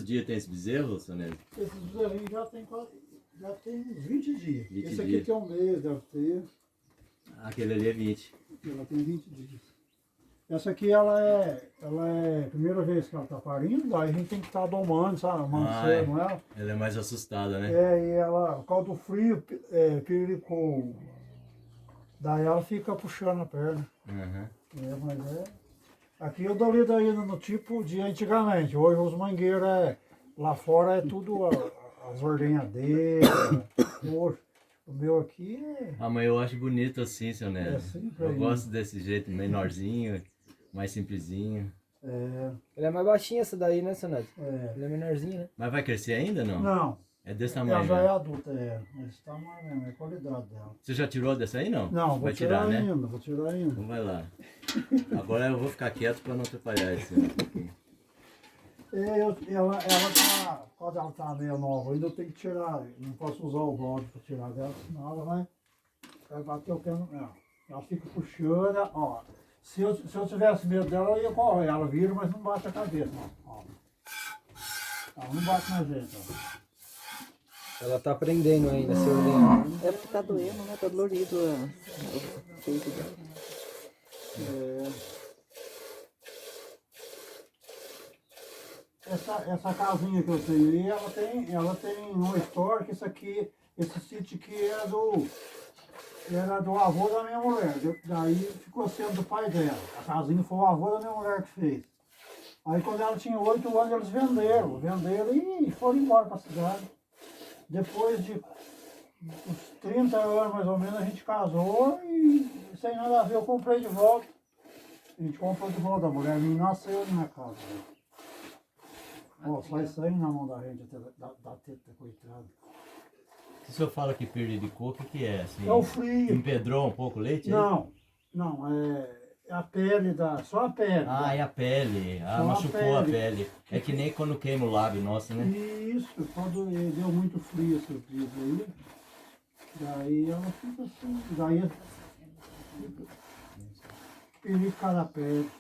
quantos dias tem esse bezerro, seu Nélio? Esses bezerrinhos já tem uns 20 dias. 20 esse aqui dias. tem um mês, deve ter. Aquele ali é 20. Ela tem 20 dias. Essa aqui, ela é a primeira vez que ela tá parindo, daí a gente tem que estar domando, sabe? Amansando ela. Ela é mais assustada, né? E ela, por causa do frio, piricou. Daí ela fica puxando a perna. Uhum. Mas aqui eu dou lida ainda no tipo de antigamente. Hoje os mangueiros lá fora é tudo as ordenhadeiras. Hoje, o meu aqui Ah, mas eu acho bonito assim, seu Nélio. simples Eu ainda. gosto desse jeito, menorzinho, mais simplesinho. Ele é mais baixinho essa daí, né, seu Neto? É. Ele é menorzinho, né? Mas vai crescer ainda, não? Não, É desse ela tamanho já é mesmo. adulta, esse tamanho mesmo, é a qualidade dela. Você já tirou dessa aí, não? Não, vou vai tirar né? ainda, vou tirar ainda. Então vai lá. Agora eu vou ficar quieto para não atrapalhar esse um pouquinho. Ela tá, quando ela tá meio nova, ainda eu tenho que tirar, não posso usar o balde para tirar dela, senão ela vai bater o pé no ela. Ela fica puxando, ó. Se eu tivesse medo dela, eu ia correr, ela vira, mas não bate a cabeça, ó. Ela não bate na gente, ó. Ela tá aprendendo ainda a se ordenar. É porque tá doendo, né? Tá dolorido o peito dela. Essa casinha que eu tenho aí, ela tem uma história que esse sítio aqui era do avô da minha mulher. Daí ficou sendo do pai dela. A casinha foi o avô da minha mulher que fez. Aí quando ela tinha 8 anos, eles venderam e foram embora para a cidade. Depois de uns 30 anos mais ou menos, a gente casou e sem nada a ver, eu comprei de volta. A gente comprou de volta, a mulher minha nasceu na minha casa. Ó, sai saindo na mão da gente, até da teta, coitada. Se o senhor fala que prejudicou, o que é? Assim, É o frio. empedrou um pouco o leite? Não, é a pele só a pele. Ah, é a pele. Ah, Só a machucou a pele. pele. É que nem quando queima o lábio nosso, né? Isso, quando deu muito frio esses dias aí, daí ela fica assim, daí fica perigo cada pele.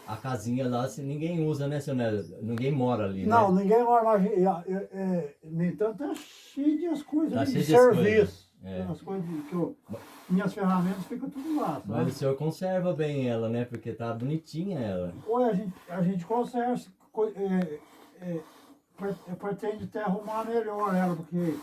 A casinha lá, assim, ninguém usa, né, seu Nélio? Ninguém mora ali, Não, né? ninguém mais imagina. No entanto, tá cheio de as coisas Tá de cheio de serviço. coisas, As coisas minhas ferramentas ficam tudo lá, Mas sabe? o senhor conserva bem ela, né? Porque tá bonitinha ela. Olha, a gente conserva, pretende até arrumar melhor ela, porque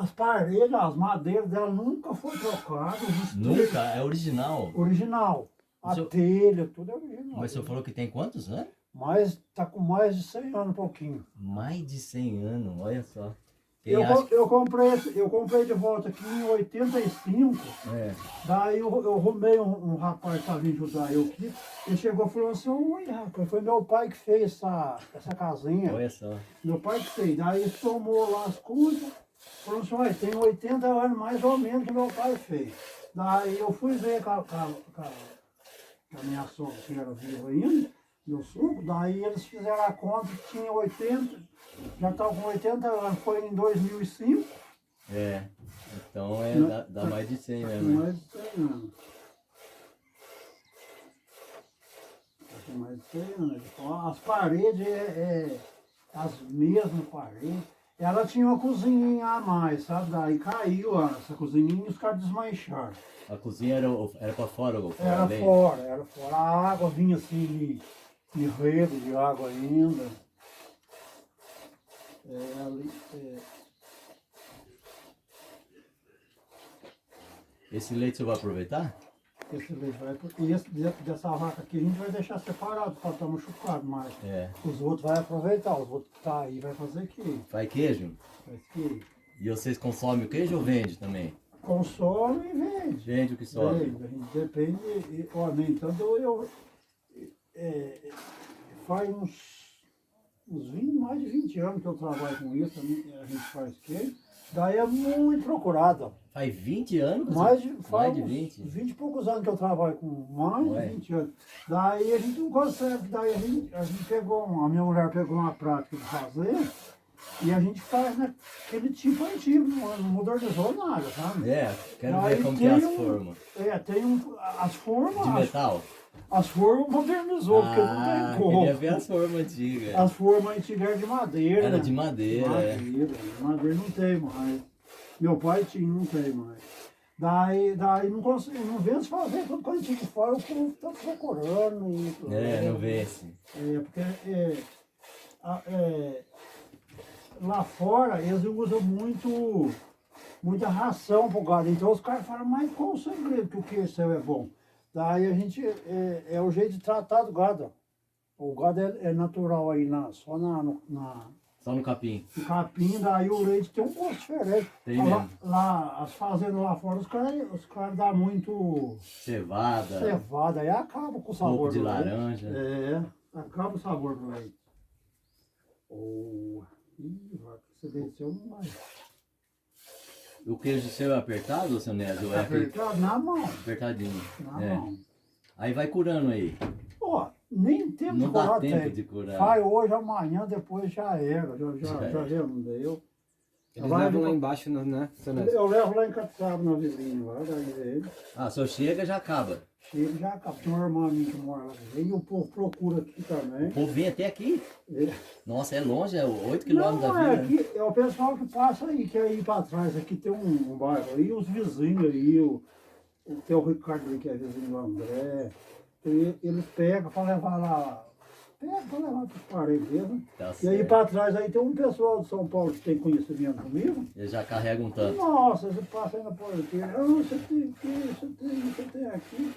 as paredes, as madeiras dela nunca foi trocada. Nunca? É original. Original. A Seu- telha, tudo é original. Mas o senhor falou que tem quantos anos? Mas tá com mais de 100 anos, um pouquinho. Mais de 100 anos, olha só. Quem Eu, acha... eu comprei de volta aqui em 85. É. Daí eu arrumei um rapaz para vir ajudar eu aqui. Ele chegou e falou assim: oi, rapaz, foi meu pai que fez essa casinha. Olha só. Meu pai que fez. Daí ele tomou lá as coisas. Falou assim: olha, tem 80 anos mais ou menos que meu pai fez. Daí eu fui ver com a minha sogra, que era viva ainda, meu sogro. Daí eles fizeram a conta que tinha 80, já estava com 80 anos. Foi em 2005. É. Então dá mais de 100 Tá mesmo. com né? mais de 100 anos. Tá com mais de 100 anos. As paredes as mesmas paredes. Ela tinha uma cozinhinha a mais, sabe? Daí caiu essa cozinhinha e os caras desmancharam. A cozinha era pra fora, Era bem? fora. A água vinha assim de rede de água ainda. Esse leite o senhor vai aproveitar? Esse leite vai. E dessa vaca aqui a gente vai deixar separado para estar machucado, mas É. os outros vai aproveitar, os outros que tá aí vai fazer queijo. Faz queijo? Faz queijo. E vocês consomem o queijo ou vende também? Consome e vende. Vende o que sobra. Vende, a gente depende, nem tanto faz mais de 20 anos que eu trabalho com isso, a gente faz queijo. Daí é muito procurado. Faz 20 anos? Mais de 20? 20 e poucos anos que eu trabalho com mais Ué. de 20 anos. Daí a gente não consegue, daí a gente pegou, a minha mulher pegou uma prática de fazer e a gente faz naquele tipo antigo, não modernizou nada, sabe? É, quero Daí ver como que é tem as formas. tem as formas. De metal? As formas modernizou, porque não tem queria como. ver as formas antigas. As formas antigas eram de madeira. Era de madeira, é. Madeira não tem mais. Meu pai tinha, não tem mais. Daí não consigo, não vê se fazer tudo quando a gente fora, o povo tá procurando isso. Não vê assim. Porque lá fora eles usam muita ração pro gado. Então os caras falam, mas qual o segredo que o queijo seu é bom? Daí a gente, é o jeito de tratar do gado. O gado é natural aí, só Só no capim. no capim, daí o leite tem um gosto diferente. Tem lá, mesmo. lá, as fazendas lá fora, os caras dão muito Cevada, cevada, aí acaba com o sabor pouco de do leite. laranja. Acaba o sabor do leite. Vaca, você desceu, não vai. O queijo seu é apertado, seu Nésio? Ou é aquele Apertado na mão, apertadinho? na É. mão. Aí vai curando aí. Ó, nem tempo Não de dá curar tempo tem. de curar. Faz hoje, amanhã, depois já era. Já Já não deu. Eles Vai levam no- lá embaixo, né? Seu Neto? Eu levo lá em Capixaba, na vizinha, lá, daí ele. Ah, só chega já acaba. Chega já acaba. Tem uma irmã minha que mora lá. E o povo procura aqui O também. povo vem até aqui. É. Nossa, é longe, é 8 quilômetros Não, da vila. Né? aqui, é o pessoal que passa aí, que é ir pra trás. Aqui tem um bairro aí, os vizinhos aí, tem o Ricardo ali, que é vizinho do André. Eles pegam pra levar lá. Pega pra levar pros parentes mesmo. Tá E aí certo. pra trás aí tem um pessoal de São Paulo que tem conhecimento comigo. Eles já carregam um tanto. Nossa, você passa aí na porteira. Ah, você tem aqui, você tem aqui.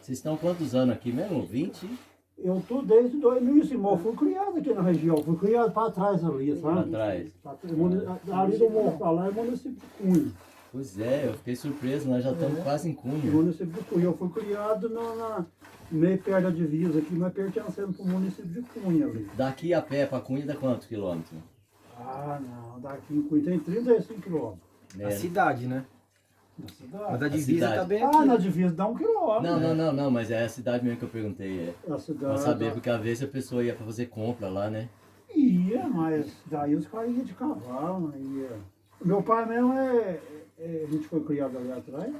Vocês estão quantos anos aqui mesmo? 20? Eu tô desde 2005, eu fui criado aqui na região, fui criado para trás ali, sabe? Pra trás. Ali do morro para lá é município de Cunha. Pois é, eu fiquei surpreso, nós já estamos quase em Cunha. Município de Cunha. Eu fui criado meio perto da divisa aqui, mas pertencendo para o município de Cunha ali. Daqui a pé pra Cunha dá quantos quilômetros? Ah, não, daqui em Cunha tem 35 quilômetros. A cidade, né? Na Mas cidade. a divisa cidade. tá bem Ah, aqui. na né? divisa dá 1 quilômetro. Não, mas é a cidade mesmo que eu perguntei. É. A cidade. Pra saber, porque às vezes a pessoa ia pra fazer compra lá, né? Ia, mas daí os caras iam de cavalo, né? Meu pai mesmo a gente foi criado ali atrás,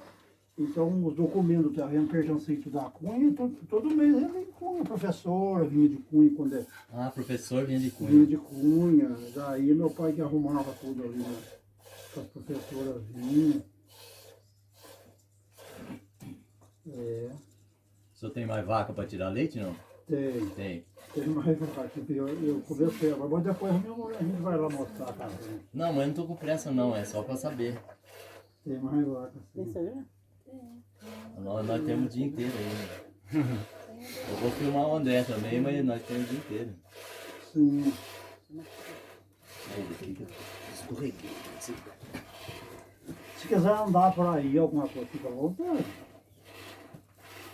então os documentos do terreno pertencentes da Cunha, todo mês ele vinha em Cunha, professora vinha de Cunha quando Ah, professor vinha de vinha Cunha. de Cunha, daí meu pai que arrumava tudo ali, né? As professoras vinham. O senhor tem mais vaca pra tirar leite, não? Tem Tem. mais aqui, eu comecei agora, mas depois a gente vai lá mostrar a casa. Não, mas eu não tô com pressa não, é só pra saber. Tem mais vaca, Tem sim. Instagram? Nós temos o dia inteiro aí. Né? Eu vou filmar o André também, mas nós temos o dia inteiro. Sim. Aí, aqui que eu escorreguei. Se quiser andar por aí, alguma coisa, fica à vontade.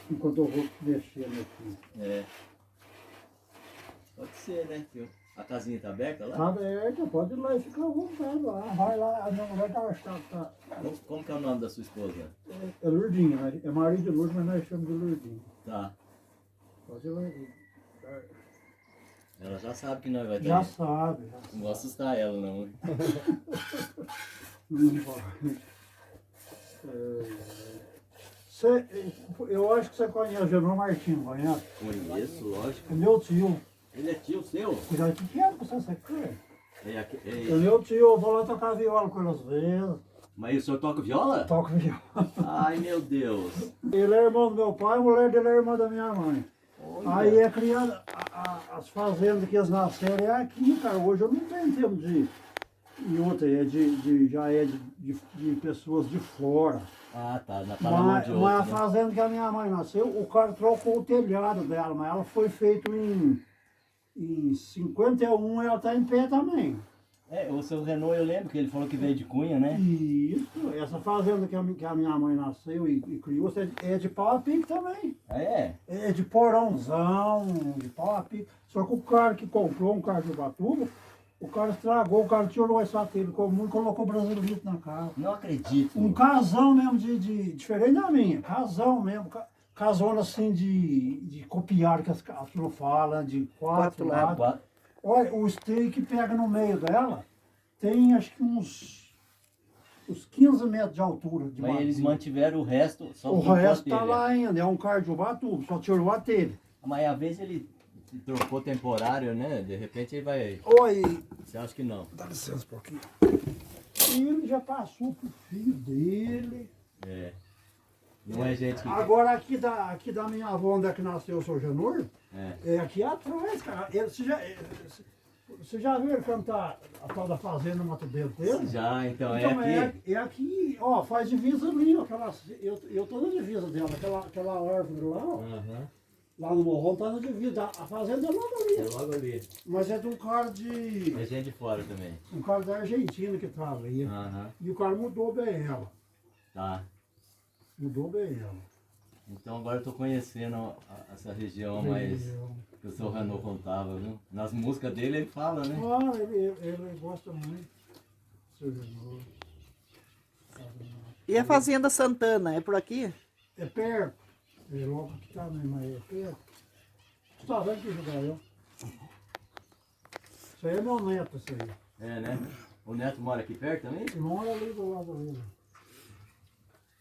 Enquanto eu vou mexendo aqui. É. Pode ser, né, tio? A casinha tá aberta lá? Tá aberta, pode ir lá e ficar à vontade lá. Vai lá, a minha mulher tá Como que é o nome da sua esposa? é Lourdinha, né? É marido de Lourdes, mas nós chamamos de Lourdinha. Tá. Pode ir lá. Ela já sabe que nós vai Já estar. sabe, já Não vou assustar ela, não. Não vai. Eu acho que você conhece o Genô Martins, conhece? Conheço, lógico. É meu tio. Ele é tio seu? Cuidado que quero que você quer. É. É meu tio, eu vou lá tocar viola com ele às vezes. Mas o senhor toca viola? Toco viola. Ai, meu Deus. Ele é irmão do meu pai, a mulher dele é irmã da minha mãe. Olha. Aí é criado, as fazendas que eles nasceram é aqui, cara. Hoje eu não tenho tempo de. E outra, já é de pessoas de fora. Ah, tá. Tá na mão Mas, de mas a outro, né? fazenda que a minha mãe nasceu, o cara trocou o telhado dela, mas ela foi feita em 51, ela está em pé também. É, o seu Renault, eu lembro que ele falou que veio de Cunha, né? Isso, essa fazenda que a minha mãe nasceu e criou é de pau a pique também. Ah, é? É de porãozão, de pau a pique. Só que o cara que comprou um carro de Ubatuba, o cara estragou, o cara tirou esse telha comum e colocou brasileiro na casa. Não acredito. Um casão mesmo diferente da minha, casão mesmo, casona assim de copiar que as turmas falam, de quatro lados. Quatro. Olha, o steak pega no meio dela, tem acho que uns uns 15 metros de altura. De Mas eles madeira. mantiveram o resto, só O trocou a resto tá telha. lá ainda, é um cardiovatubo, só tirou a telha. Mas às vezes ele trocou temporário, né? De repente ele vai... Oi, Você acha que não? dá licença um pouquinho. Ele já passou pro filho dele. É. Não é gente que... Agora aqui da minha avó, onde é que nasceu o seu Janor, É. é aqui atrás, cara. Você já viu ele cantar a tal da Fazenda Mato Dentro dele? Já, então, Então, é aqui. é aqui, ó, faz divisa ali, ó, eu tô na divisa dela, aquela árvore lá, ó, Aham. lá no morrão tá na divisa, a fazenda é logo ali. É logo ali. Mas é de um cara de. É gente de fora também. Um cara da Argentina que tava aí. Aham. E o cara mudou bem ela. Tá. Mudou bem ela. Então agora eu tô conhecendo essa região mais que o seu Renault contava, viu? Nas músicas dele ele fala, né? Ah, ele gosta muito. Seu Janor. E a Fazenda Santana, é por aqui? É perto. É logo que tá, né? Mas é perto. Você tá vendo que jogar eu? Isso aí é meu neto, isso aí. É, né? O Neto mora aqui perto também? Ele mora ali do lado ali.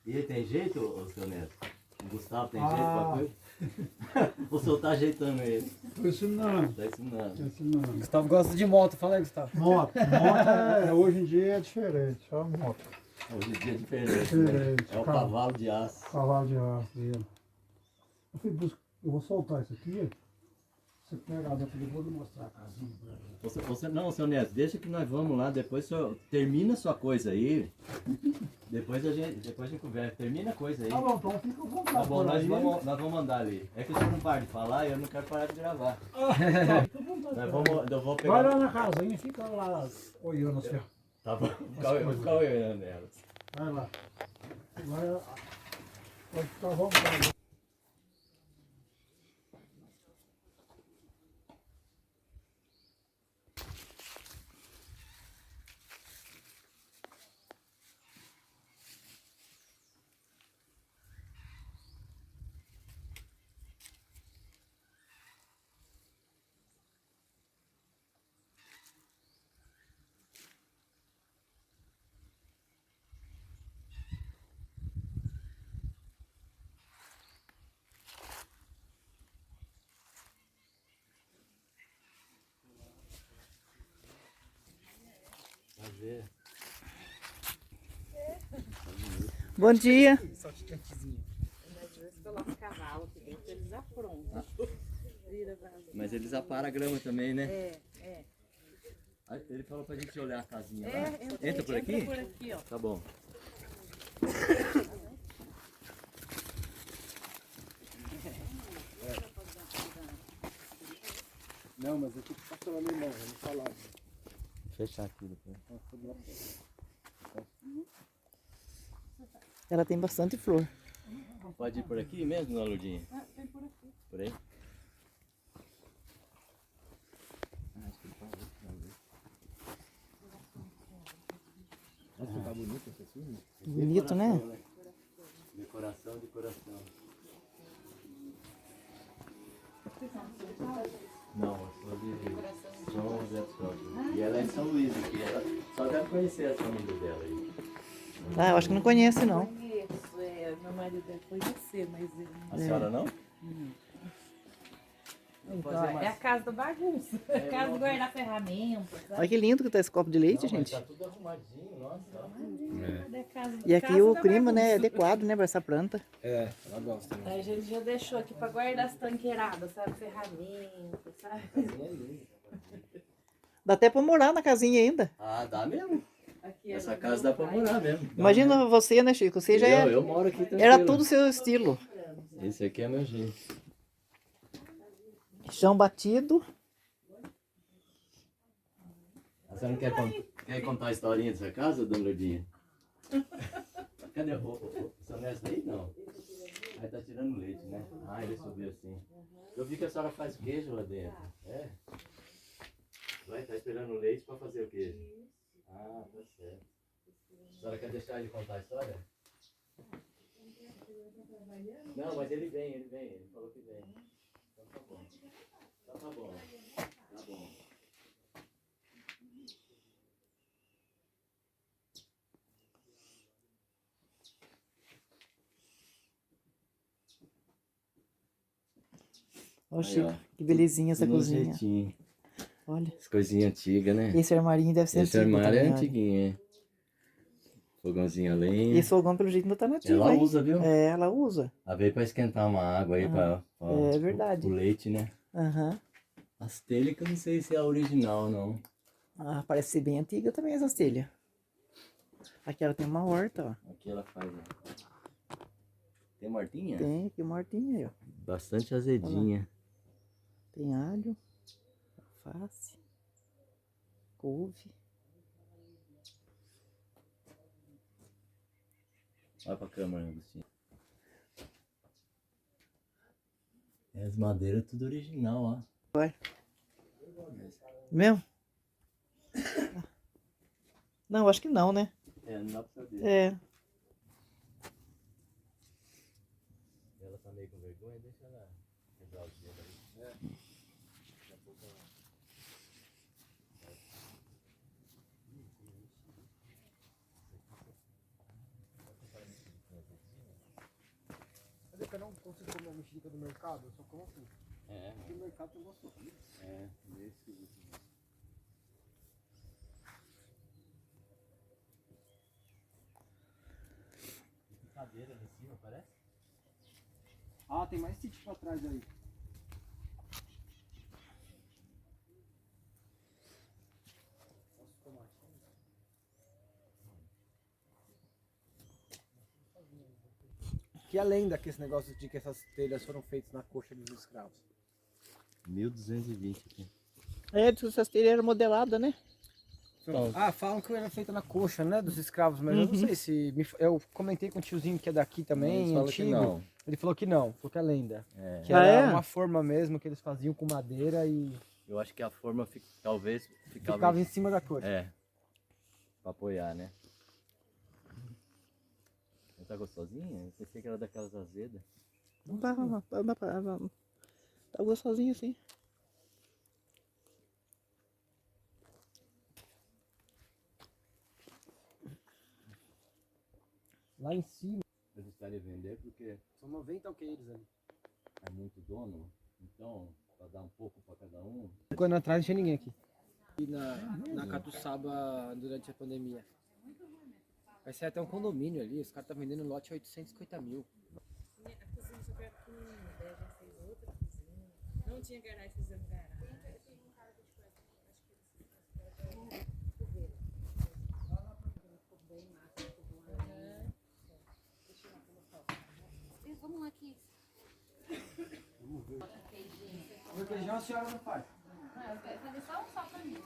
E ele tem jeito, o seu Neto? O Gustavo tem Ah. jeito pra coisa? O senhor tá ajeitando ele. Tô ensinando. Tá ensinando. Tô ensinando. Gustavo gosta de moto, fala aí, Gustavo. Moto hoje em dia é diferente, só moto. Hoje em dia é diferente, né? Diferente. É o cavalo de aço. Cavalo de aço dele. Eu vou soltar isso aqui. Você pega a data, eu vou lhe mostrar a casinha pra ela. Não, seu Neto, deixa que nós vamos lá, depois o senhor termina sua coisa aí. Depois a gente conversa. Termina a coisa aí. Tá bom, então fica à vontade. Tá bom, por nós aí. vamos mandar ali. É que o senhor não para de falar e eu não quero parar de gravar. Fica à vontade. Eu vou Vai pegar. lá na casinha, fica lá olhando assim. Ó. Tá bom, fica olhando nelas. Vai lá. Vai lá. Pode ficar à vontade. Vai ver. Bom dia. Eles aprontam. Mas eles aparam a grama também, né? É. Aí ele falou pra gente olhar a casinha lá. Entra Entra por aqui? por aqui, ó. Tá bom. Não, mas eu tenho que passar lá no irmão, vamos falar. Fechar aqui depois. Ela tem bastante flor. Pode ir por aqui mesmo, dona Lourdinha? Vem por aqui. Por aí? Acho que ele parou, vamos ver. Nossa, tá bonito esse filme. Bonito, né? Decoração, decoração. Não, eu sou de São José dos Campos. E ela é de São Luís aqui. Ela só deve conhecer a família dela aí. Ah, eu acho que não conhece, não. Conheço, meu marido deve conhecer, mas ele não. A senhora não? Então, é a casa da bagunça. É a casa de guardar ferramentas. Olha que lindo que tá esse copo de leite, Não, mas gente. tá tudo arrumadinho, nossa. É a casa, E aqui casa o da clima, né, é bagunça. adequado, né, pra essa planta. É, ela gosta. Né? Aí a gente já deixou aqui pra guardar as tanqueiradas, sabe? Ferramentas, sabe? Dá até pra morar na casinha ainda. Ah, dá mesmo. Aqui é Essa no casa meu dá pra pai. morar mesmo. Dá Imagina mesmo. você, né, Chico? Você já eu moro aqui tranquilo. era tudo seu estilo. Esse aqui é meu jeito. Chão batido. Você não quer contar a historinha dessa casa, dona Lourdinha? Cadê o seu Neto aí? Não. Aí tá tirando leite, né? Ah, ele subiu assim. Eu vi que a senhora faz queijo lá dentro. É? Vai, tá esperando o leite pra fazer o queijo. Ah, tá certo. A senhora quer deixar ele contar a história? Não, mas ele vem. Ele falou que vem. Então tá bom. Então tá bom. Tá bom. Ó, Aí, Chico, ó. que belezinha essa Tudo no cozinha. jeitinho. Olha, As coisinhas antigas, né? esse armarinho deve ser Esse antigo armário é também, olha. antiguinho, hein? Fogãozinho a E lenha. esse fogão, pelo jeito, não tá nativo, Ela hein? usa, viu? É, ela usa. Ela veio pra esquentar uma água aí É verdade. o leite, né? Aham. As telhas que eu não sei se é a original, não. Ah, parece ser bem antiga também essas telhas. Aqui ela tem uma horta, ó. Aqui ela faz, ó. Tem mortinha? Tem aqui uma hortinha aí, ó. Bastante azedinha. Tem alho, alface, couve. Olha pra câmera, Agostinho. As madeiras tudo original, ó. Vai. Mesmo? Não, acho que não, né? É, não dá pra saber. É. Ela tá meio com vergonha, deixa ela quebrar os dedos aí. É. Daqui a pouco ela... Mas eu não consigo comer uma mexerica do mercado, eu só como aqui. É, Aqui no mercado tem gosto horrível. é, meio esquisito mesmo. Tem cadeira ali em cima, parece? Ah, tem mais sítio pra trás aí. Que além daquele negócio de que essas telhas foram feitas na coxa dos escravos. 1220 aqui. É, essas telhas eram modeladas, né? Ah, falam que era feita na coxa, né, dos escravos, mas eu não sei se... Eu comentei com o tiozinho que é daqui também, Eles falam antigo. que não. Ele falou que não que é lenda. É. Que Ah, era é? uma forma mesmo que eles faziam com madeira e Eu acho que a forma talvez ficava em cima da coxa. É. Pra apoiar, né? Ela tá gostosinha? Eu pensei que era daquelas azedas. Não tá, tá gostosinho assim. Lá em cima, Eles estarem vender porque são 90 alqueires ali. é muito dono. Então, pra dar um pouco pra cada um. Quando atrás não tinha ninguém aqui. E na Catuçaba durante a pandemia. Vai ser até um condomínio ali, os caras estão vendendo lote a 850 mil. A cozinha super pequenininha, daí a gente fez outra cozinha. Não tinha garagem, fizemos garagem. Vamos lá aqui. O feijão a senhora não faz. Não, eu quero fazer só um só pra mim.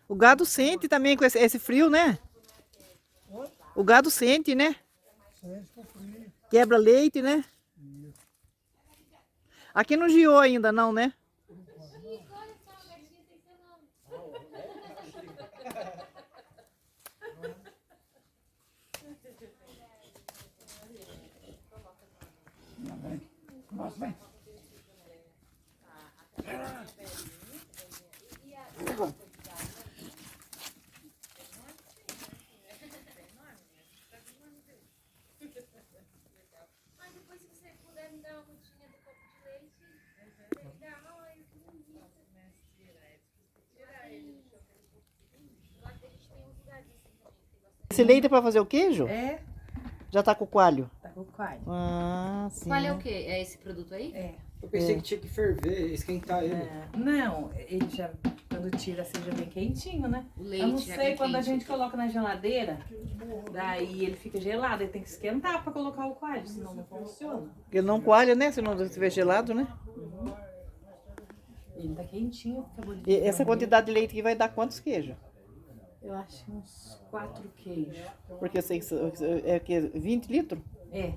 O gado sente também com esse frio, né? O gado sente, né? Quebra leite, né? Aqui não giou ainda não, né? Mas depois, se você puder me dar uma gotinha do copo de leite, me dá. Ai, que bonito. Lá que a gente tem uns lugares assim também, que tem bastante. Esse leite é pra fazer o queijo? É, Já tá com coalho? tá com coalho. Ah, sim. Qual é o quê? É esse produto aí? É. Eu pensei que tinha que ferver, esquentar ele. Não, ele já, quando tira assim, já vem quentinho, né? O leite Eu não já sei, vem quando a quente. gente coloca na geladeira, daí ele fica gelado, ele tem que esquentar pra colocar o coalho, senão não funciona. Porque não coalha, né? Se não estiver gelado, né? Ele tá quentinho, fica bonito. E essa quantidade de leite que vai dar quantos queijos? Eu acho uns 4 queijos. Porque eu sei que é que 20 litros? É.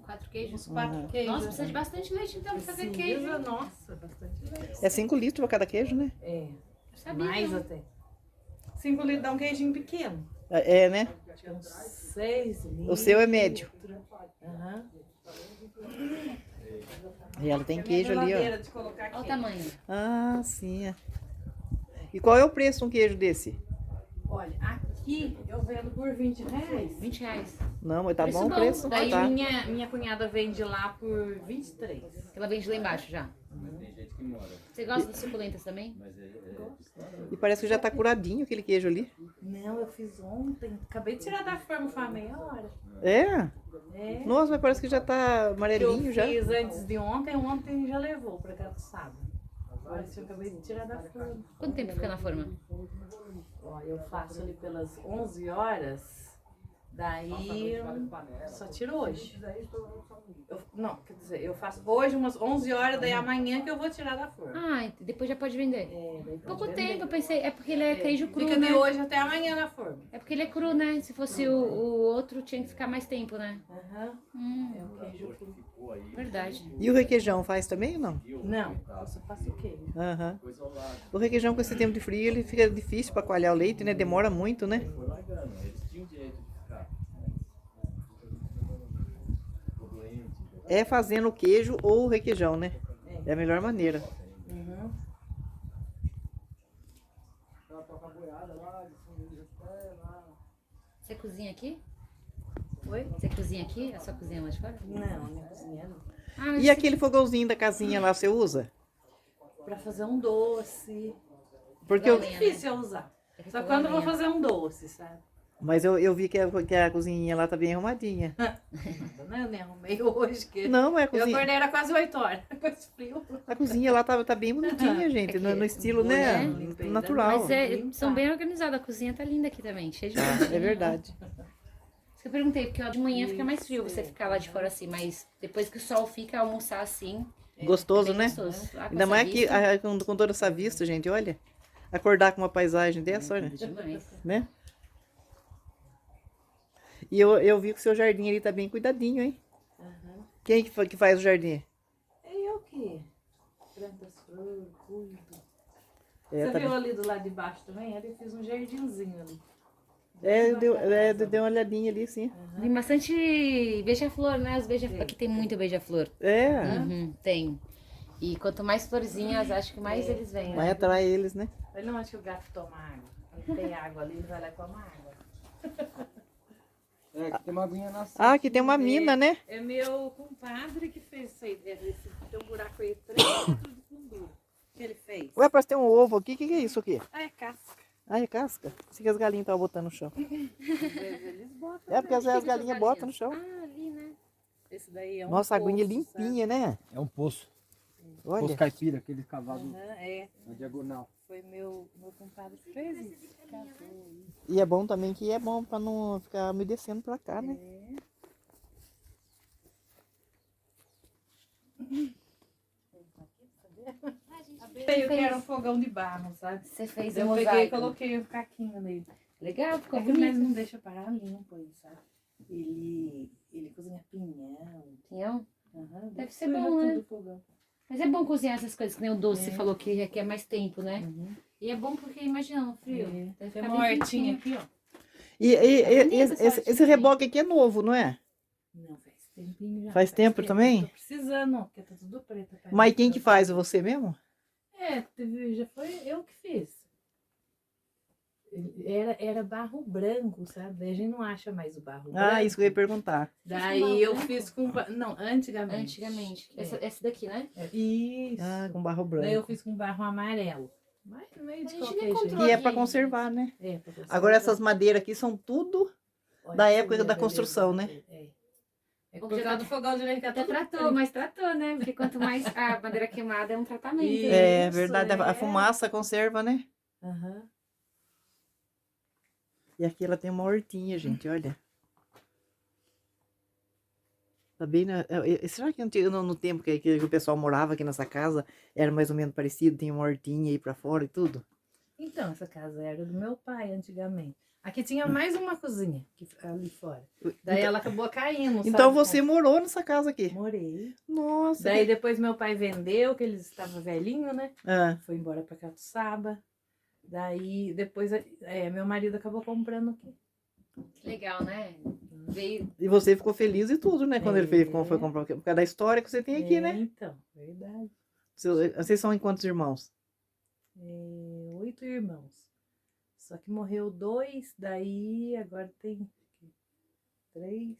4 queijos? Uns 4 queijos. Nossa, precisa de bastante leite então pra fazer queijo. Precisa, nossa, bastante leite. É 5 litros para cada queijo, né? É. Sabia, Mais não. até. 5 litros dá um queijinho pequeno. É, né? Acho que é uns 6 litros. O seu é médio. Aham. E ela tem A minha queijo ali, ó. geladeira de colocar Olha o aqui. tamanho. Ah, sim. É. E qual é o preço de um queijo desse? Olha, aqui eu vendo por R$20. R$20. Não, mas tá Preço bom o bom. preço. Daí Tá. minha cunhada vende lá por 23. Ela vende lá embaixo já. Mas tem gente que mora. Você gosta das suculentas também? Mas E parece que já tá curadinho aquele queijo ali. Não, eu fiz ontem. Acabei de tirar da forma, foi há meia hora. É? É. Nossa, mas parece que já tá amarelinho Eu já. fiz antes de ontem já levou pra cá do sábado. Agora esse eu acabei de tirar da forma. Quanto tempo fica na forma? Ó, eu faço ali pelas 11 horas, daí eu só tiro hoje. Não, quer dizer, eu faço hoje umas 11 horas, daí amanhã que eu vou tirar da forma. Ah, depois já pode vender. É, daí pode Pouco vender. tempo, eu pensei. É porque ele é queijo cru, Fica né? de hoje até amanhã na forma. É porque ele é cru, né? Se fosse o outro, tinha que ficar mais tempo, né? Aham, é o queijo cru. Verdade. E o requeijão faz também ou não? Não, eu só faço o queijo. Aham. O requeijão com esse tempo de frio, ele fica difícil para coalhar o leite, né? Demora muito, né? foi largando. Eles tinham direito de ficar. Ficou doente. É fazendo o queijo ou o requeijão, né? É a melhor maneira. Uhum. Você cozinha aqui? Oi? Você cozinha aqui? A sua cozinha é lá de fora? Não, minha cozinha não. Ah, mas E aquele fogãozinho da casinha lá, você usa? Pra fazer um doce. Porque É eu, difícil eu usar. Só quando eu vou fazer um doce, sabe? mas eu vi que a cozinha lá tá bem arrumadinha. Não, eu nem arrumei hoje. Que Não, é a eu cozinha. acordei era quase 8 horas. Com esse frio. A cozinha lá tá bem bonitinha, gente. No estilo, né? Limpei, Natural. Mas é, Limpar. são bem organizadas. A cozinha tá linda aqui também, cheia de Ah, é verdade. Isso que eu perguntei, porque ó, de manhã fica mais frio você ficar lá de fora assim, mas depois que o sol fica, almoçar assim, Gostoso, bem né? gostoso. Lá com Ainda essa mais aqui, vista, com toda essa vista, gente, olha. Acordar com uma paisagem dessa, olha, demais. né? E eu vi que o seu jardim ali tá bem cuidadinho, hein? Aham. Quem que faz o jardim? É eu que planto as flores, cuido. É, Você tá viu bem. ali do lado de baixo também? Ali eu fiz um jardinzinho ali. Deu uma olhadinha ali, sim. Tem bastante beija-flor, né? Aqui tem muito beija-flor. É, Uhum, tem. E quanto mais florzinhas, acho que mais eles vêm. vai Né? atrai eles, né? Ele não acha que o gato toma água. Não tem água ali, ele vai lá e toma água. É, aqui tem uma aguinha na Ah, aqui tem uma mina, né? É meu compadre que fez isso aí. Tem um buraco aí, 3 metros de fundura. Que ele fez. Ué, parece que tem um ovo aqui. O que é isso aqui? Ah, é casca. Ah, é casca? Isso que as galinhas estavam botando no chão. Às vezes eles botam. É porque às vezes as galinhas botam no chão. Ah, ali, né? Esse daí é um Nossa, a aguinha poço, limpinha, né? É um poço. Olha. Poço caipira, aquele cavado sabe? Aham, é. na diagonal. Foi meu compadre que fez isso. Casou isso. E é bom também que é bom pra não ficar umedecendo pra cá, né? Eu quero um fogão de barro, sabe? Você fez Eu um peguei e mosaico. coloquei um caquinho nele. Legal, ficou É que mas bonito. não deixa parar limpo aí, sabe? Ele cozinha pinhão. Pinhão? Aham, Deve ser suja bom, né? tudo o fogão. Mas é bom cozinhar essas coisas, que nem o doce você falou que requer mais tempo, né? Uhum. E é bom porque, imagina, no frio. É. Deve Tem ficar uma bem hortinha quentinho. aqui, ó. Esse reboque aqui é novo, não é? Não, faz tempinho já. Faz tempo também? Tô precisando, porque tá tudo preto. tá? Mas quem que faz? Você mesmo? É, já foi eu que fiz. Era barro branco, sabe? Daí a gente não acha mais o barro branco. Ah, isso que eu ia perguntar. Daí eu fiz com... Não, antigamente. Antigamente. É. Esse daqui, né? Isso. Ah, com barro Daí eu branco. fiz com barro amarelo. Mas meio de A gente qualquer nem jeito. controla. E é pra conservar, né? É, pra conservar. Agora essas madeiras aqui são tudo Olha da pra época você ver da a beleza construção, da né? madeira. É. É Bom, por já causa tá- do fogão de lenha que Até tudo tratou, preto. mas tratou, né? Porque quanto mais a madeira queimada é um tratamento. Isso. né? É verdade, a é. fumaça conserva, né? Aham. E aqui ela tem uma hortinha, gente, olha. Tá bem será que no tempo que o pessoal morava aqui nessa casa era mais ou menos parecido? Tem uma hortinha aí pra fora e tudo? Então, essa casa era do meu pai antigamente. Aqui tinha mais uma cozinha ali fora. Daí ela acabou caindo, Então sabe? você morou nessa casa aqui? Morei. Nossa. Daí depois meu pai vendeu, que ele estava velhinho, né? Ah, Foi embora pra Catuçaba. Daí, depois, meu marido acabou comprando aqui. Que legal, né? Veio. E você ficou feliz e tudo, né? Quando ele foi É. comprar, por causa da história que você tem aqui, né? Então, verdade. Vocês são em quantos irmãos? 8 irmãos. Só que morreu 2, daí agora tem 3,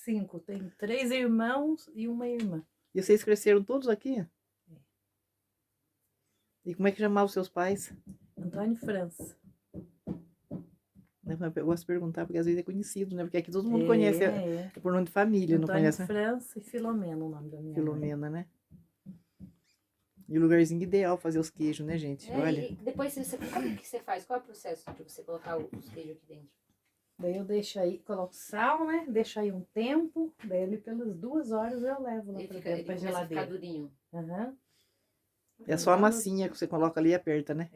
5. Tem 3 irmãos e uma irmã. E vocês cresceram todos aqui? E como é que chamavam os seus pais? Antônio França. Né, eu gosto de perguntar, porque às vezes é conhecido, né? Porque aqui todo mundo conhece, é por nome de família, não Antônio conhece, né? França e Filomena, o nome da minha mãe. Filomena, né? E o lugarzinho ideal fazer os queijos, né, gente? Olha. E depois você. Como que você faz? Qual é o processo pra você colocar os queijos aqui dentro? Daí eu deixo aí, coloco sal, né? Deixo aí um tempo. Daí ali pelas 2 horas eu levo lá Ele pra fica, dentro ele pra começa a ficar geladeira. durinho. Aham. É só a massinha que você coloca ali e aperta, né?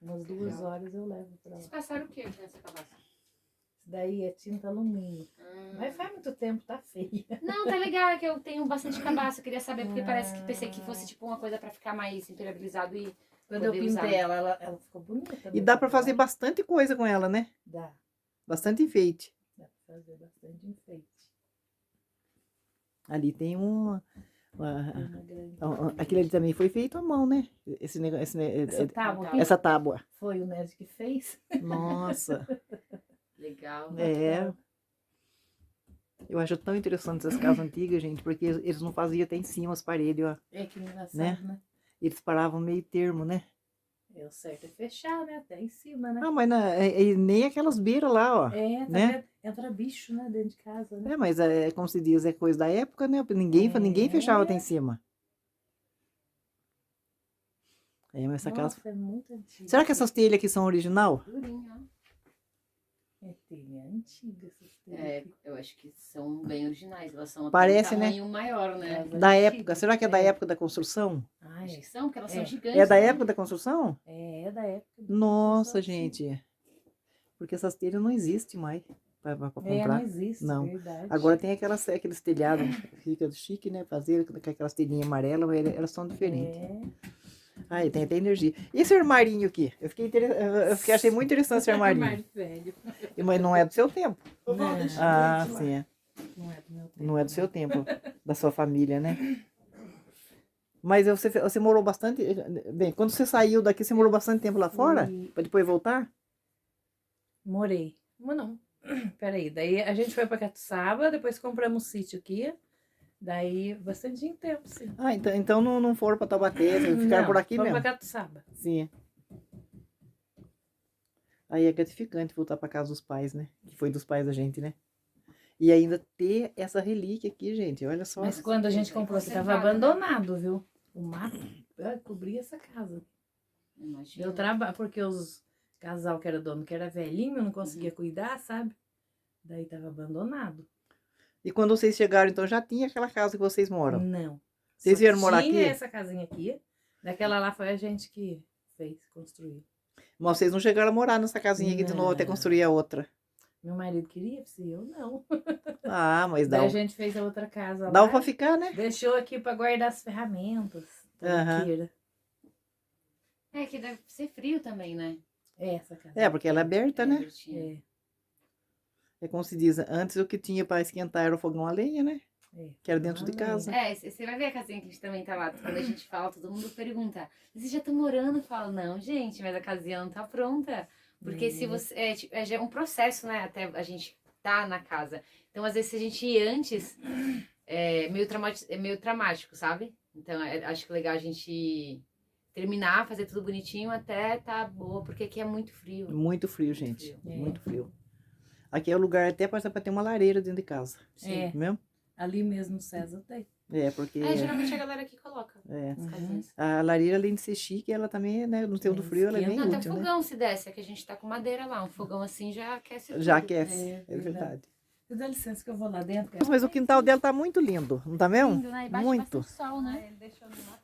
Umas 2 horas eu levo pra lá. Vocês passaram o que aqui nessa cabaça? Isso daí é tinta alumínio. Mas faz muito tempo, tá feia. Não, tá legal, é que eu tenho bastante cabaça. Eu queria saber, porque parece que pensei que fosse tipo uma coisa pra ficar mais impermeabilizado e Quando eu poder pintei usar. ela ficou bonita. E mesmo, dá pra fazer né? bastante coisa com ela, né? Dá. Bastante enfeite. Dá pra fazer bastante enfeite. Ali tem uma. Tem uma grande. Aquilo ali também foi feito à mão, né? Esse negócio, Essa tábua aqui essa tábua. foi o Ned que fez. Nossa. Legal. É. Eu acho tão interessante essas casas antigas, gente, porque eles não faziam até em cima as paredes, ó. É que engraçado, Né? né? Eles paravam meio termo, né? O certo é fechar, né? Até em cima, né? Não, mas nem aquelas beiras lá, ó. Tá né? vendo? Entra bicho, né? Dentro de casa, né? É, mas como se diz, é coisa da época, né? Ninguém fechava até em cima. Mas essa casa. Nossa, é muito antiga. Será que essas telhas aqui são original? Durinho, ó. É telha antiga essas telhas. É, aqui. eu acho que são bem originais. Elas são até Parece, um né? tamanho maior, né? Elas Da antigas. época. Será que é da época da construção? Ah, Acho é. que são, porque elas são gigantes. É da né? época da construção? É da época. da Nossa, construção, sim. gente. Porque essas telhas não existem mais pra Não comprar. existe, Não. verdade. Agora tem aqueles telhados, fica chique, né? Fazer com aquelas telhinhas amarelas, mas elas são diferentes. Aí tem até energia. E esse armarinho aqui? Eu achei muito interessante esse armarinho. Armário velho. Mas não é do seu tempo. Não, Ah, sim. É. não é do meu tempo. Não é do seu tempo, da sua família, né? Mas você morou bastante. Bem, quando você saiu daqui, você morou bastante tempo lá fora? Fui. Pra depois voltar? Morei. Mas não. Peraí. Daí a gente foi pra Catuçaba, depois compramos um sítio aqui. Daí, bastante tempo, sim. Ah, então não foram pra Taubaté, vocês ficaram por aqui fomos mesmo? pra Catuçaba. Sim. Aí é gratificante voltar pra casa dos pais, né? Que foi dos pais da gente, né? E ainda ter essa relíquia aqui, gente. Olha só. Mas quando a gente comprou, que tava abandonado, viu? O mato cobria essa casa. Imagina. Deu trabalho, porque os casal que era dono, que era velhinho, não conseguia cuidar, sabe? Daí tava abandonado. E quando vocês chegaram, então já tinha aquela casa que vocês moram? Não. Vocês Só vieram morar tinha aqui? essa casinha aqui. Daquela lá foi a gente que fez, construiu. Mas vocês não chegaram a morar nessa casinha aqui de novo até Não. construir a outra? Meu marido queria, se eu não. Ah, mas Daí dá. a gente fez a outra casa Dá lá. pra ficar, né? Deixou aqui pra guardar as ferramentas. Aham. tranqueira. É que deve ser frio também, né? É essa casa. É, porque ela é aberta, né? É. É, É como se diz, antes o que tinha pra esquentar era o fogão a lenha, né? é. Que era dentro de Ah, casa. É, você vai ver a casinha que a gente também tá lá. Quando a gente fala, todo mundo pergunta: vocês já estão morando? Eu falo: não, gente, mas a casinha não tá pronta. Porque se você. Já é um processo, né? Até a gente tá na casa. Então, às vezes, se a gente ir antes, é meio traumático, sabe? Então, acho que é legal a gente terminar, fazer tudo bonitinho até tá boa, porque aqui é muito frio. Muito frio, gente. frio. É. Muito frio. Aqui é o lugar até pra ter uma lareira dentro de casa. É. Mesmo? Ali mesmo no César tem. É, porque Geralmente a galera aqui coloca é, as casinhas. a lareira, além de ser chique, ela também, né, no tempo do frio, ela é bem esquenta. Não, tem um útil, né? fogão se desse, é que a gente tá com madeira lá. Um fogão assim já aquece tudo. Já aquece, É, é verdade. Você dá licença que eu vou lá dentro. Mas o quintal dela tá muito lindo, não tá mesmo? Lindo, né? E bate Muito. bastante sol, né? Ele deixou no mato.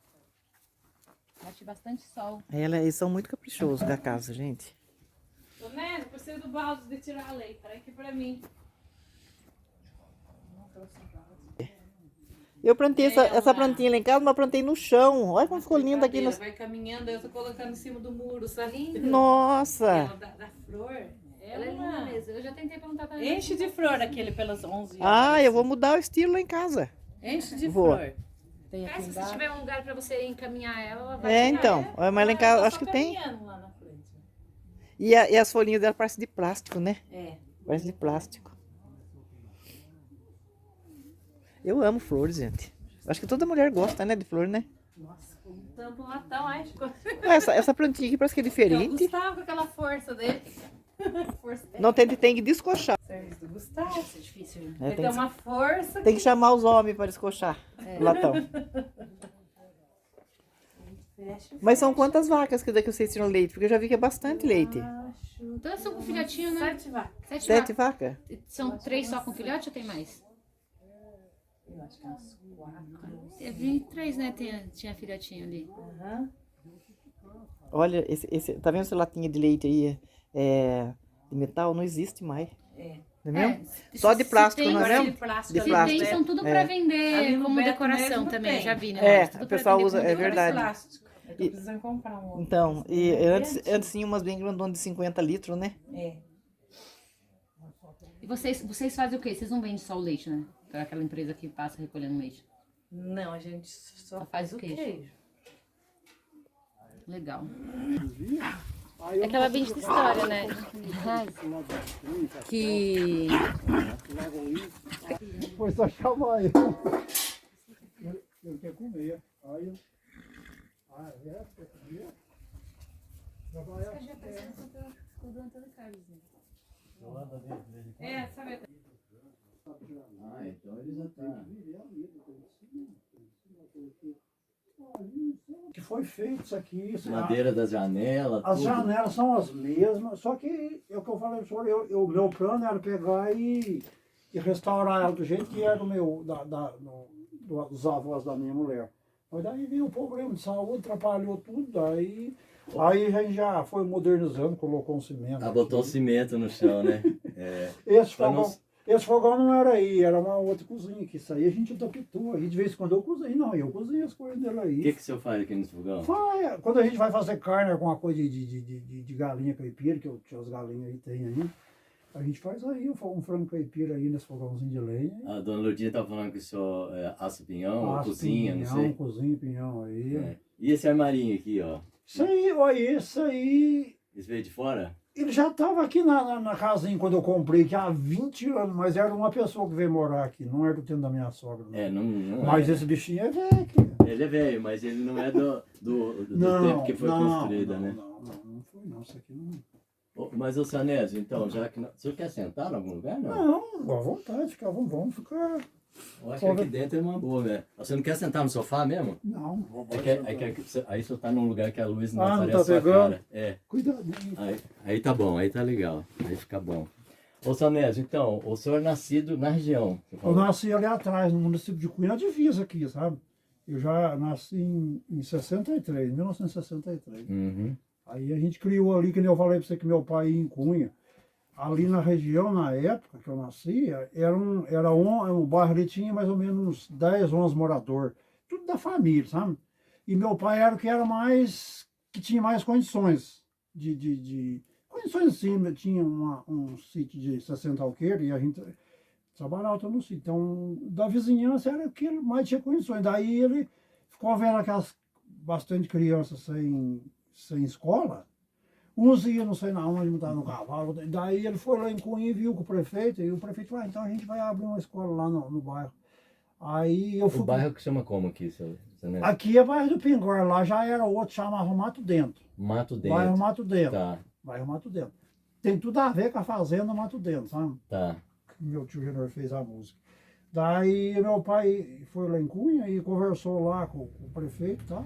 Bate bastante sol. Eles são muito caprichosos com a casa, gente. Ô, Nélio, preciso do balde de tirar leite. Traz aqui pra mim. Eu plantei essa plantinha lá em casa, mas plantei no chão. Olha como ficou linda aqui. Vai caminhando, eu tô colocando em cima do muro, sabe? Nossa! Ela da flor. Ela é linda mesmo. Eu já tentei plantar também. Enche de flor aquele pelas 11 horas. Ah, eu vou mudar o estilo lá em casa. Enche de Vou. flor. Tem aqui Se você embaixo. tiver um lugar pra você encaminhar ela, ela vai. É, então. Mas lá em casa, acho que tem. Lá na frente. E as folhinhas dela parecem de plástico, né? É. Parece de plástico. Eu amo flores, gente. Acho que toda mulher gosta, né, de flor, né? Nossa, com um tampo um latão, acho que. Essa plantinha aqui parece que é O diferente. Gustavo com aquela força dele. Força dele. Não tem que descochar. Serviço do Gustavo. Isso é difícil. Né? É, Ele tem uma força. tem que chamar os homens para descochar o latão. Fecha. Mas são quantas vacas que daqui vocês tiram leite? Porque eu já vi que é bastante leite. Acho. Todas são com filhotinho, né? 7 vacas. 7 vacas? São 3 só com filhote ou tem mais? Eu acho que é umas 4. Teve 3, né? Tinha filhotinho ali. Aham. Olha, tá vendo essa latinha de leite aí? De metal? Não existe mais. É. Não é mesmo? Se- Só de se plástico, tem- não é Agora mesmo? aquele plástico De ali, Se plástico. tem, são tudo É. pra Ali vender no como Beto decoração mesmo também, tem. já vi, né? É, Tudo o pra pessoal vender usa- como é decoração. verdade. Plástico. Eu tô E- precisando comprar um outro. Então, e Esse antes tinha umas bem grandonas de 50 litros, né? É. E vocês fazem o quê? Vocês não vendem só o leite, né? Que é aquela empresa que passa recolhendo leite. Não, a gente só Só faz o queijo. Legal. Aí eu Aquela bendita história, né? Que Foi só chamar ele. Ele quer comer. Aí eu. Ah, é? Quer comer? Já vai. É, sabe? Ah, então ele já tá. Que foi feito isso aqui. Isso, Madeira da janela, As tudo. janelas são as mesmas, só que é o que eu falei pro senhor, o meu plano era pegar e restaurar ela do jeito que era do meu, dos avós da minha mulher. Mas daí veio o problema de saúde, atrapalhou tudo, daí a gente já foi modernizando, colocou um cimento. Ah, botou um aqui. cimento no chão, né? É. Esse Pra fogão, não- esse fogão não era aí, era uma outra cozinha, que isso aí a gente adaptou. Aí de vez em quando eu cozinho, não, eu cozinho as coisas dele aí. O que o senhor faz aqui nesse fogão? Quando a gente vai fazer carne, alguma coisa de galinha caipira, que eu tinha as galinhas aí, tem aí, a gente faz aí um frango caipira aí nesse fogãozinho de lenha. A dona Lourdinha tá falando que o senhor assa pinhão, ou Faço cozinha, não pinhão, sei. cozinha, pinhão aí. É. E esse armarinho aqui, ó? Isso aí, olha, isso aí. Esse veio de fora? Ele já estava aqui na casinha quando eu comprei, que há 20 anos, mas era uma pessoa que veio morar aqui, não era do tempo da minha sogra. Não. É, não Mas é. esse bichinho é velho aqui. Ele é velho, mas ele não é do tempo que foi construída, né? Não foi não, isso aqui não. Ô, mas, ô Sanésio, então, já que... O senhor quer sentar em algum lugar, não? Não, à vontade, vamos ficar. Eu acho que aqui dentro é uma boa, né? Você não quer sentar no sofá mesmo? Não, vamos Aí o senhor tá num lugar que a luz não Ah, não aparece tá a sua pegando? cara. É. Cuidadinho. Aí tá bom, aí tá legal. Aí fica bom. Ô Sanésio, então, o senhor é nascido na região. Você Eu falou. nasci ali atrás, no município de Cunha, na divisa aqui, sabe? Eu já nasci em 63, 1963. Uhum. Aí a gente criou ali, que nem eu falei pra você que meu pai ia em Cunha. Ali na região, na época que eu nasci, era um bairro ali tinha mais ou menos uns 10, 11 moradores. Tudo da família, sabe? E meu pai era o que era mais, que tinha mais condições condições assim, tinha um sítio de 60 alqueires e a gente trabalhava todo no sítio. Então, da vizinhança era o que ele mais tinha condições. Daí ele ficou vendo aquelas bastante crianças sem escola. Uns iam, não sei na onde, não no cavalo. Daí ele foi lá em Cunha e viu com o prefeito. E o prefeito falou, então a gente vai abrir uma escola lá no bairro. Aí eu fui... O bairro que chama como aqui, seu Sanésio? Aqui é bairro do Pingor, lá já era outro, chamava Mato Dentro. Mato Dentro. Bairro Mato Dentro. Tá, Bairro Mato Dentro. Tem tudo a ver com a fazenda Mato Dentro, sabe? tá. Meu tio Genor fez a música. Daí meu pai foi lá em Cunha e conversou lá com o prefeito e tal.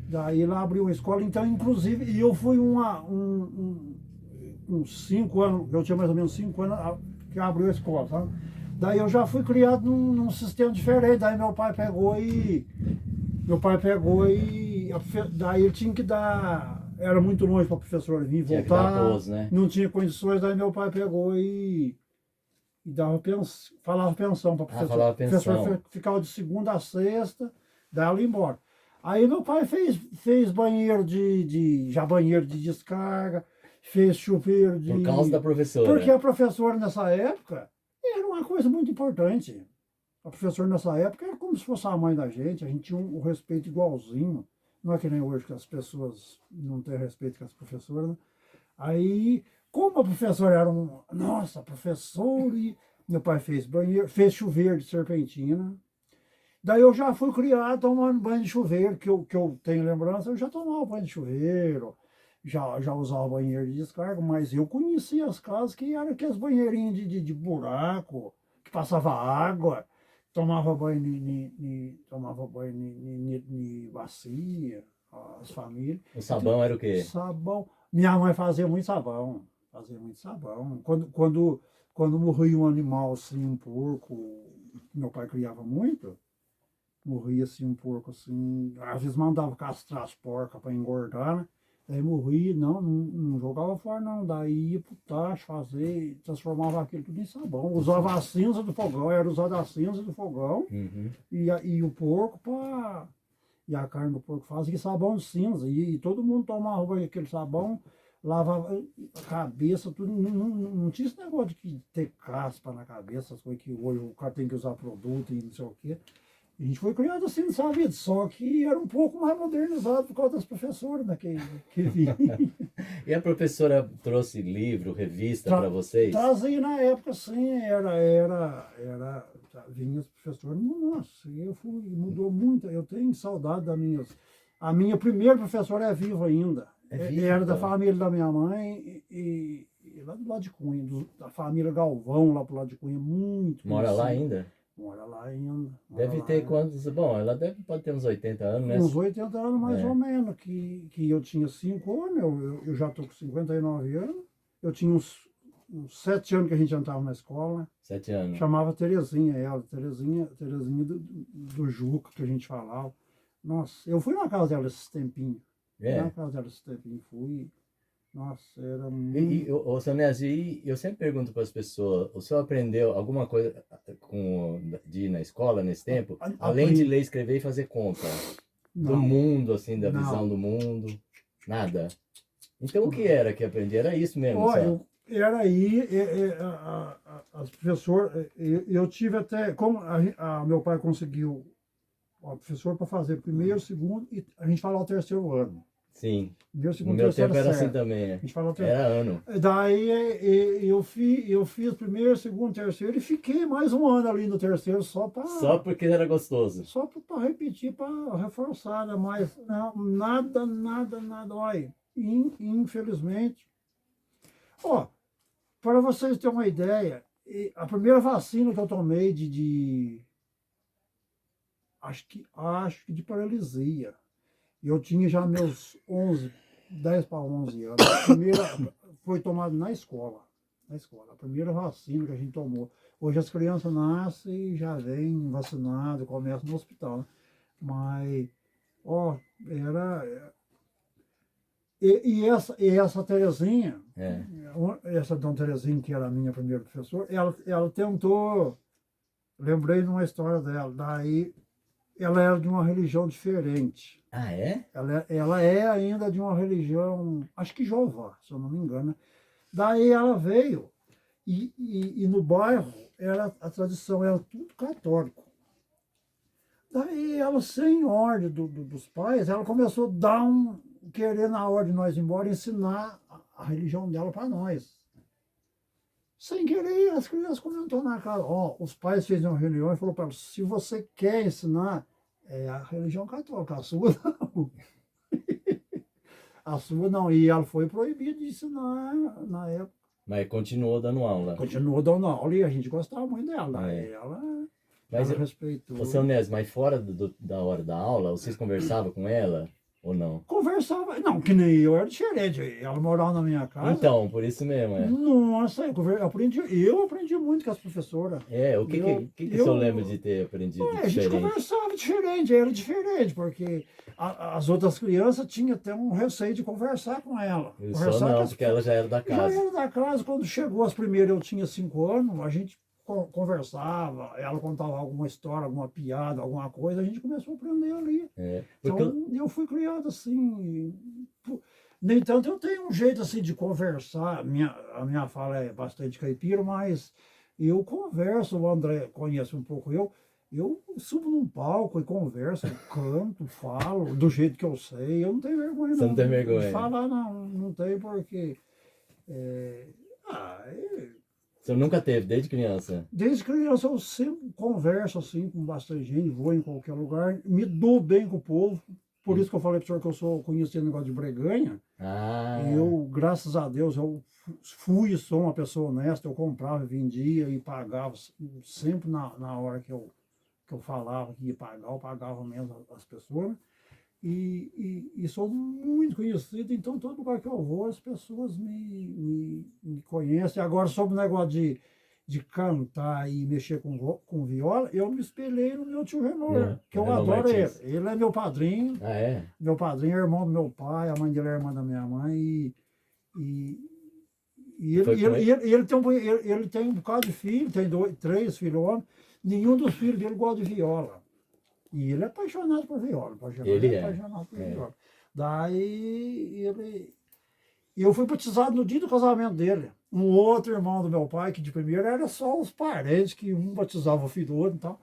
Daí ele abriu uma escola, então inclusive, e eu fui uns 5 anos, eu tinha mais ou menos 5 anos que abriu a escola, sabe? Daí eu já fui criado num sistema diferente, daí meu pai pegou e daí ele tinha que dar, era muito longe para o professor vir Tinha que dar voltar, pouso, né? não tinha condições, daí meu pai pegou e e falava pensão para professor. falava O professor pensão. ficava de segunda a sexta, daí ela ia embora. Aí meu pai fez banheiro já banheiro de descarga, fez chuveiro de... Por causa da professora. Porque a professora nessa época era uma coisa muito importante. A professora nessa época era como se fosse a mãe da gente, a gente tinha um respeito igualzinho. Não é que nem hoje que as pessoas não têm respeito com as professoras, né? Aí, como a professora era nossa, professora, e meu pai fez banheiro, fez chuveiro de serpentina. Daí eu já fui criado tomando banho de chuveiro, que eu tenho lembrança, eu já tomava banho de chuveiro, já usava banheiro de descarga, mas eu conhecia as casas que eram aqueles banheirinhos de buraco, que passava água, tomava banho em bacia, as famílias. O sabão era o quê? Sabão. Minha mãe fazia muito sabão. Quando morria um animal assim, um porco, meu pai criava muito, morria assim um porco assim, às vezes mandava castrar as porcas para engordar, né? Daí morria, não jogava fora não, daí ia pro tacho fazer, transformava aquilo tudo em sabão. Usava a cinza do fogão, era usada a cinza do fogão Uhum. e o porco e a carne do porco fazia sabão de cinza. E todo mundo tomava banho aquele sabão, lavava a cabeça, tudo. Não tinha esse negócio de ter caspa na cabeça, as coisas que hoje o cara tem que usar produto e não sei o quê. A gente foi criado assim, não sabia, só que era um pouco mais modernizado por causa das professoras, né, que vinham. E a professora trouxe livro, revista para vocês? Trazia na época, sim, vinha os professores, nossa, mudou muito, eu tenho saudade das minhas. A minha primeira professora é viva ainda. É viva? Era da família da minha mãe e lá do lado de Cunha, da família Galvão, lá pro lado de Cunha, muito. Mora lá conhecido. ainda? Mora lá ainda. Deve ter quantos? Bom, ela pode ter uns 80 anos, né? Uns 80 anos mais É. ou menos, que eu tinha 5 anos, eu já estou com 59 anos. Eu tinha uns 7 anos que a gente entrava na escola, né? 7 anos. Chamava Terezinha ela, Terezinha do Juca, que a gente falava. Nossa, eu fui na casa dela esses tempinhos. É. Na casa dela esses tempinhos, fui. Nossa, era E, muito... ô, seu Nésio, eu sempre pergunto para as pessoas, o senhor aprendeu alguma coisa de ir na escola nesse tempo? Além de ler, escrever e fazer conta? Do Não. mundo, assim, da Não. visão do mundo? Nada? Então o que era que aprendi? Era isso mesmo, Ó, só? era aí, as professoras, eu tive até, como meu pai conseguiu o professor para fazer primeiro, segundo, e a gente falava o terceiro ano. Sim. Primeiro, No segundo, meu terceiro tempo era série. assim também, A né? gente falava o terceiro. Era ano. Daí eu fiz primeiro, segundo, terceiro e fiquei mais um ano ali no terceiro só Só porque era gostoso. só para repetir, para reforçar, né? Mas não, nada. Olha, infelizmente. Ó, para vocês terem uma ideia, a primeira vacina que eu tomei acho que de paralisia. Eu tinha já meus 10 para 11 anos. A primeira foi tomada na escola. A primeira vacina que a gente tomou. Hoje as crianças nascem e já vêm vacinadas, começam no hospital, né? Mas, ó, essa Terezinha, É. essa Dona Terezinha, que era a minha primeira professora, ela tentou, lembrei de uma história dela, daí ela era de uma religião diferente. Ah, é? Ela é ainda de uma religião, acho que Jeová, se eu não me engano, né? Daí ela veio, e no bairro a tradição era tudo católico. Daí ela, sem ordem dos pais, ela começou a querer, na hora de nós ir embora, ensinar a religião dela para nós. Sem querer, as crianças comentaram na casa. Ó, os pais fizeram uma reunião e falaram para ela, se você quer ensinar, é a religião católica, a sua não. A sua não. E ela foi proibida de ensinar na época. Mas continuou dando aula. Continuou dando aula e a gente gostava muito dela. É. Ela respeitou. Ô, seu Nésio, mas fora da hora da aula, vocês conversavam com ela ou não? Conversava, não, que nem eu, era diferente. Ela morava na minha casa. Então, por isso mesmo, é. Nossa, eu aprendi muito com as professoras. É, o que o senhor lembra de ter aprendido A gente diferente? conversava diferente, era diferente, porque as outras crianças tinham até um receio de conversar com ela. Eu só Conversar com não, as- porque ela já era da Já casa. era da casa, quando chegou as primeiras, eu tinha 5 anos, a gente conversava, ela contava alguma história, alguma piada, alguma coisa, a gente começou a aprender ali. Porque Então, eu fui criado assim. No entanto, eu tenho um jeito assim de conversar. A minha fala é bastante caipira, mas eu converso. O André conhece um pouco eu. Eu subo num palco e converso, canto, falo do jeito que eu sei. Eu não tenho vergonha, não. Você não tem vergonha? De falar, não tenho, porque. É, ah, é- você nunca teve, desde criança. Desde criança eu sempre converso assim com bastante gente, vou em qualquer lugar, me dou bem com o povo. Por isso que eu falei para o senhor que eu sou conhecido negócio de breganha. Ah, Eu, graças a Deus, eu fui e sou uma pessoa honesta, eu comprava, vendia e pagava sempre na hora que eu falava que ia pagar, eu pagava mesmo as pessoas. Né? E sou muito conhecido, então todo lugar que eu vou as pessoas me conhecem. Agora, sobre o negócio de cantar e mexer com viola, eu me espelhei no meu tio Renor, que eu Renor adoro Martins. ele. Ele é meu padrinho. Ah, é? Meu padrinho é irmão do meu pai, a mãe dele é irmã da minha mãe. E Foi com ele tem um bocado de filho, tem 3 filhos homens. Nenhum dos filhos dele gosta de viola. E ele é apaixonado por viola. Ele é. Apaixonado por viola. Daí eu fui batizado no dia do casamento dele. Um outro irmão do meu pai, que de primeiro era só os parentes, que um batizava o filho do outro e tal.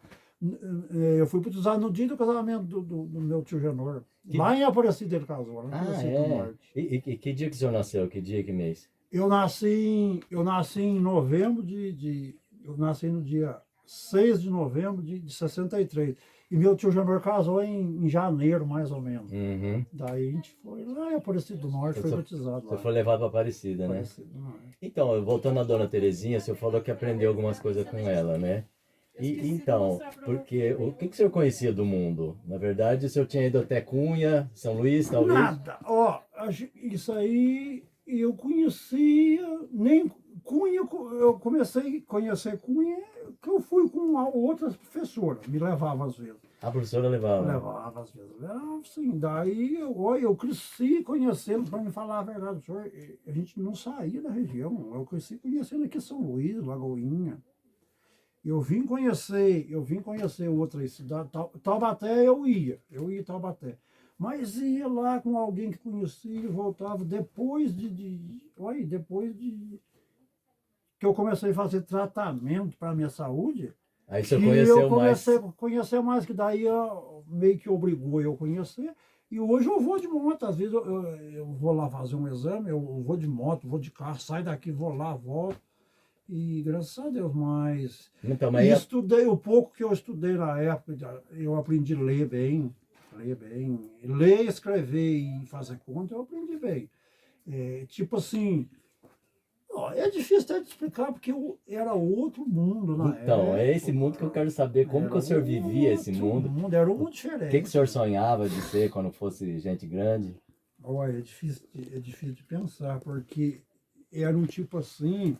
Eu fui batizado no dia do casamento do meu tio Genor. Lá em Aparecida ele casou, lá em Aparecida do Norte. E que dia que o senhor nasceu? Que dia, que mês? Eu nasci em novembro eu nasci no dia 6 de novembro de 63. E meu tio Genor casou em janeiro, mais ou menos. Uhum. Daí a gente foi lá em Aparecida do Norte, foi batizado lá. Você foi levado para Aparecida, né? Aparecida do Norte. Então, voltando à dona Terezinha, o senhor falou que aprendeu algumas coisas com ela, né? E então, porque o que o senhor conhecia do mundo? Na verdade, o senhor tinha ido até Cunha, São Luís, talvez? Nada. Ó, isso aí eu conhecia, nem Cunha, eu comecei a conhecer Cunha, que eu fui com uma outra professora, me levava às vezes. A professora levava? Levava às vezes. Assim, daí eu cresci conhecendo, para me falar a verdade, senhor, a gente não saía da região, eu cresci conhecendo aqui São Luís, Lagoinha. Eu vim conhecer outras cidades. Taubaté eu ia em Taubaté. Mas ia lá com alguém que conhecia e voltava depois depois de que eu comecei a fazer tratamento para a minha saúde. Aí você que conheceu eu comecei mais. a conhecer mais, que daí meio que obrigou eu a conhecer. E hoje eu vou de moto, às vezes eu vou lá fazer um exame, eu vou de moto, vou de carro, saio daqui, vou lá, volto. E graças a Deus, mas Então, mas estudei o pouco que eu estudei na época, eu aprendi a ler bem, ler, escrever e fazer conta, eu aprendi bem. Tipo assim, ó, é difícil até de explicar, porque era outro mundo na época. Então, é esse mundo que eu quero saber. Como que o senhor vivia esse mundo? Era um mundo O diferente. que o senhor sonhava de ser quando fosse gente grande? Olha, é difícil de pensar, porque era um tipo assim,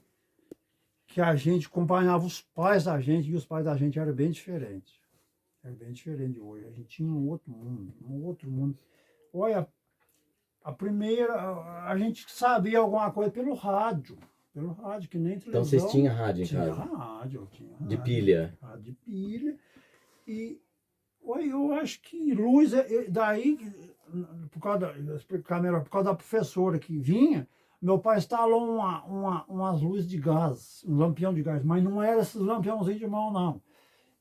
que a gente acompanhava os pais da gente, e os pais da gente eram bem diferentes. Era bem diferente de hoje. A gente tinha um outro mundo. Olha, a primeira, a gente sabia alguma coisa pelo rádio, que nem televisão. Então vocês tinham rádio em Tinha casa? rádio, tinha rádio. De pilha? Rádio de pilha. E olha, eu acho que luz, daí, por causa da professora que vinha, meu pai instalou umas luzes de gás, um lampião de gás, mas não era esses lampiãozinhos de mão, não.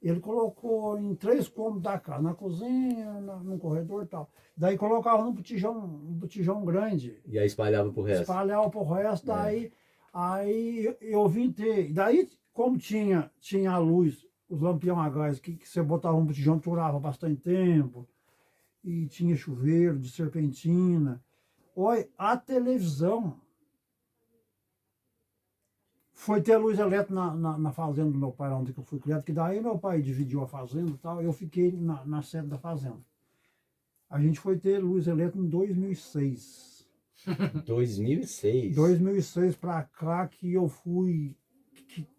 Ele colocou em 3 cômodos da casa, na cozinha, no corredor e tal. Daí colocava num botijão grande. E aí espalhava pro resto? Espalhava pro resto, aí eu vim ter. Daí, como tinha a luz, os lampião a gás, que você botava um botijão, durava bastante tempo, e tinha chuveiro de serpentina. Olha, a televisão foi ter luz elétrica na fazenda do meu pai, onde eu fui criado, que daí meu pai dividiu a fazenda e tal, eu fiquei na sede da fazenda. A gente foi ter luz elétrica em 2006. 2006? 2006 para cá que eu fui,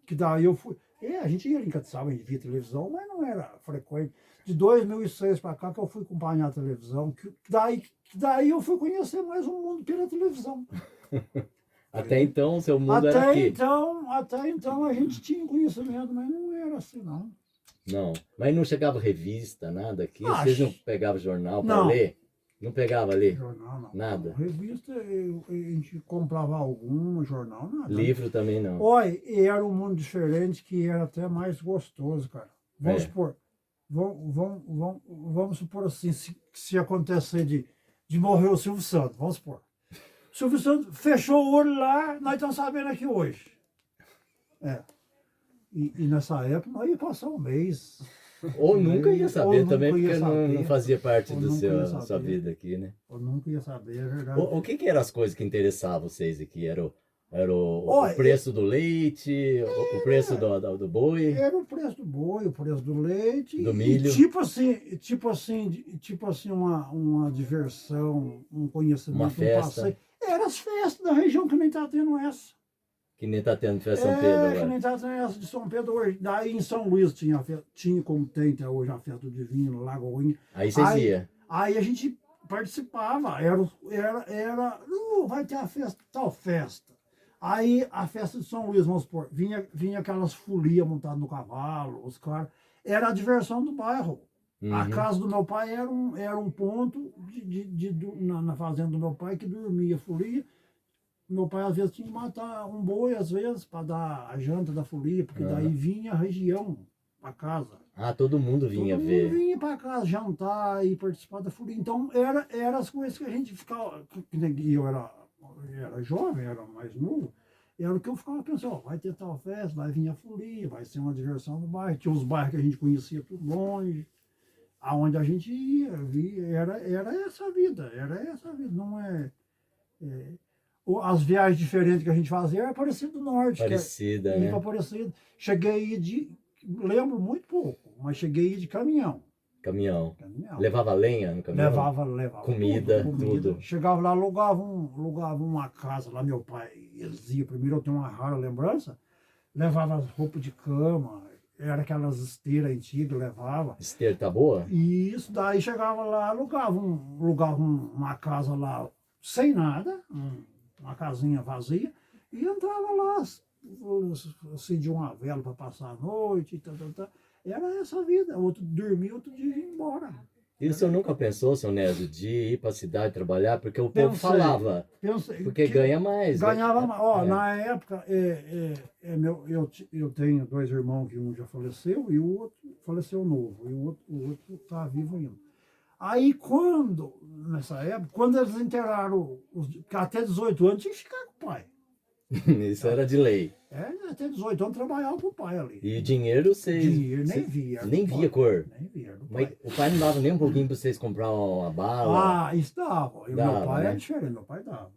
que daí eu fui... a gente ia em Catiçaba, a gente via televisão, mas não era frequente. De 2006 para cá que eu fui acompanhar a televisão, que daí eu fui conhecer mais o mundo pela televisão. Até então, o seu mundo era aqui. Até então a gente tinha conhecimento, mas não era assim, não. Não. Mas não chegava revista, nada aqui? Ah, Vocês não pegavam jornal para não. ler? Não pegava a ler? Jornal não. Nada? Revista, a gente comprava algum, jornal, nada. Livro também não. Olha, e era um mundo diferente que era até mais gostoso, cara. Vamos supor, vamos supor assim, se acontecer de morrer o Silvio Santos, vamos supor. O Silvio Santos fechou o olho lá, nós estamos sabendo aqui hoje. É. E nessa época nós ia passar um mês. Ou nunca ia saber Ou também, nunca ia porque não saber. fazia parte Ou da nunca ia sua saber. vida aqui, né? Eu nunca ia saber, é verdade. O que eram as coisas que interessavam vocês aqui? Era o Olha, preço do leite, o preço do boi? Era o preço do boi, o preço do leite. Do milho. E tipo assim uma diversão, um conhecimento, Uma um festa. passeio. Era as festas da região que nem tá tendo essa. Que nem tá tendo festa São Pedro Que agora. nem tá tendo essa de São Pedro hoje. Daí em São Luís tinha como tem até hoje a festa do Divino, Lagoinha. Aí vocês iam. Aí a gente participava, vai ter a festa, tal festa. Aí a festa de São Luís, vamos supor, vinha aquelas folias montadas no cavalo, os caras. Era a diversão do bairro. A Uhum. casa do meu pai era um ponto na fazenda do meu pai que dormia folia. Meu pai às vezes tinha que matar um boi, às vezes, para dar a janta da folia, porque daí vinha a região para casa. Ah, todo mundo vinha Todo ver. mundo vinha para casa jantar e participar da folia. Então, era as coisas que a gente ficava. E eu era jovem, era mais novo. Era o que eu ficava pensando: ó, vai ter tal festa, vai vir a folia, vai ser uma diversão no bairro. Tinha os bairros que a gente conhecia tudo longe. Aonde a gente ia, era essa vida. Não as viagens diferentes que a gente fazia era Aparecida do Norte. Parecida, Ir né? para Aparecida. Cheguei a ir lembro muito pouco, mas cheguei a ir de caminhão. Caminhão. Caminhão. Levava lenha no caminhão? Levava Comida, tudo. Chegava lá, alugava uma casa lá, meu pai dizia, primeiro eu tenho uma rara lembrança, levava as roupas de cama, era aquelas esteiras antigas, levava. Esteira tá boa? E isso daí chegava lá, alugava uma casa lá sem nada, uma casinha vazia, e entrava lá, acendia uma vela para passar a noite, Era essa a vida. Outro dormia, outro dia ia embora. E o senhor nunca pensou, seu Nésio, de ir para a cidade trabalhar? Porque o povo Pensei. falava. Porque ganha mais. Ganhava mais. Ó, É. na época, eu tenho 2 irmãos, que um já faleceu e o outro faleceu novo. E o outro está vivo ainda. Aí nessa época, quando eles inteiraram, até 18 anos, tinha que ficar com o pai. Isso era de lei. Até 18 anos trabalhava com o pai ali. E dinheiro vocês. Dinheiro, nem via. Nem via cor. Nem via. Era do Mas pai. o pai não dava nem um pouquinho para vocês comprar uma bala. Ah, isso dava. E o Dava, meu pai né? era diferente, meu pai dava.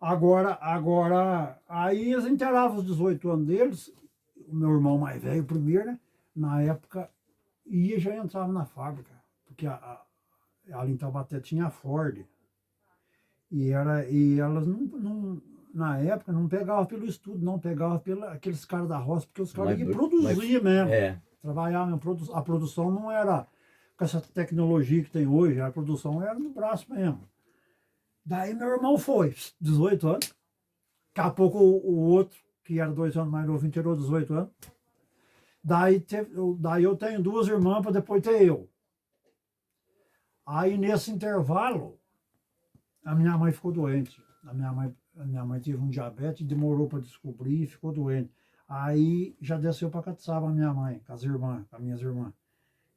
Agora, aí eles inteiravam os 18 anos deles, o meu irmão mais velho, primeiro, né? Na época, ia e já entrava na fábrica, porque ali em Taubaté tinha a Ford. E elas na época não pegavam pelo estudo, não pegavam aqueles caras da roça, porque os caras Mas- iam produzir mesmo. É. Trabalhar, a produção não era com essa tecnologia que tem hoje, a produção era no braço mesmo. Daí meu irmão foi, 18 anos. Daqui a pouco o outro, que era 2 anos mais novo, tirou 18 anos. Daí eu tenho 2 irmãs para depois ter eu. Aí nesse intervalo, a minha mãe ficou doente. A minha mãe teve um diabetes, demorou para descobrir e ficou doente. Aí já desceu para Catiçaba a minha mãe, com as minhas irmãs.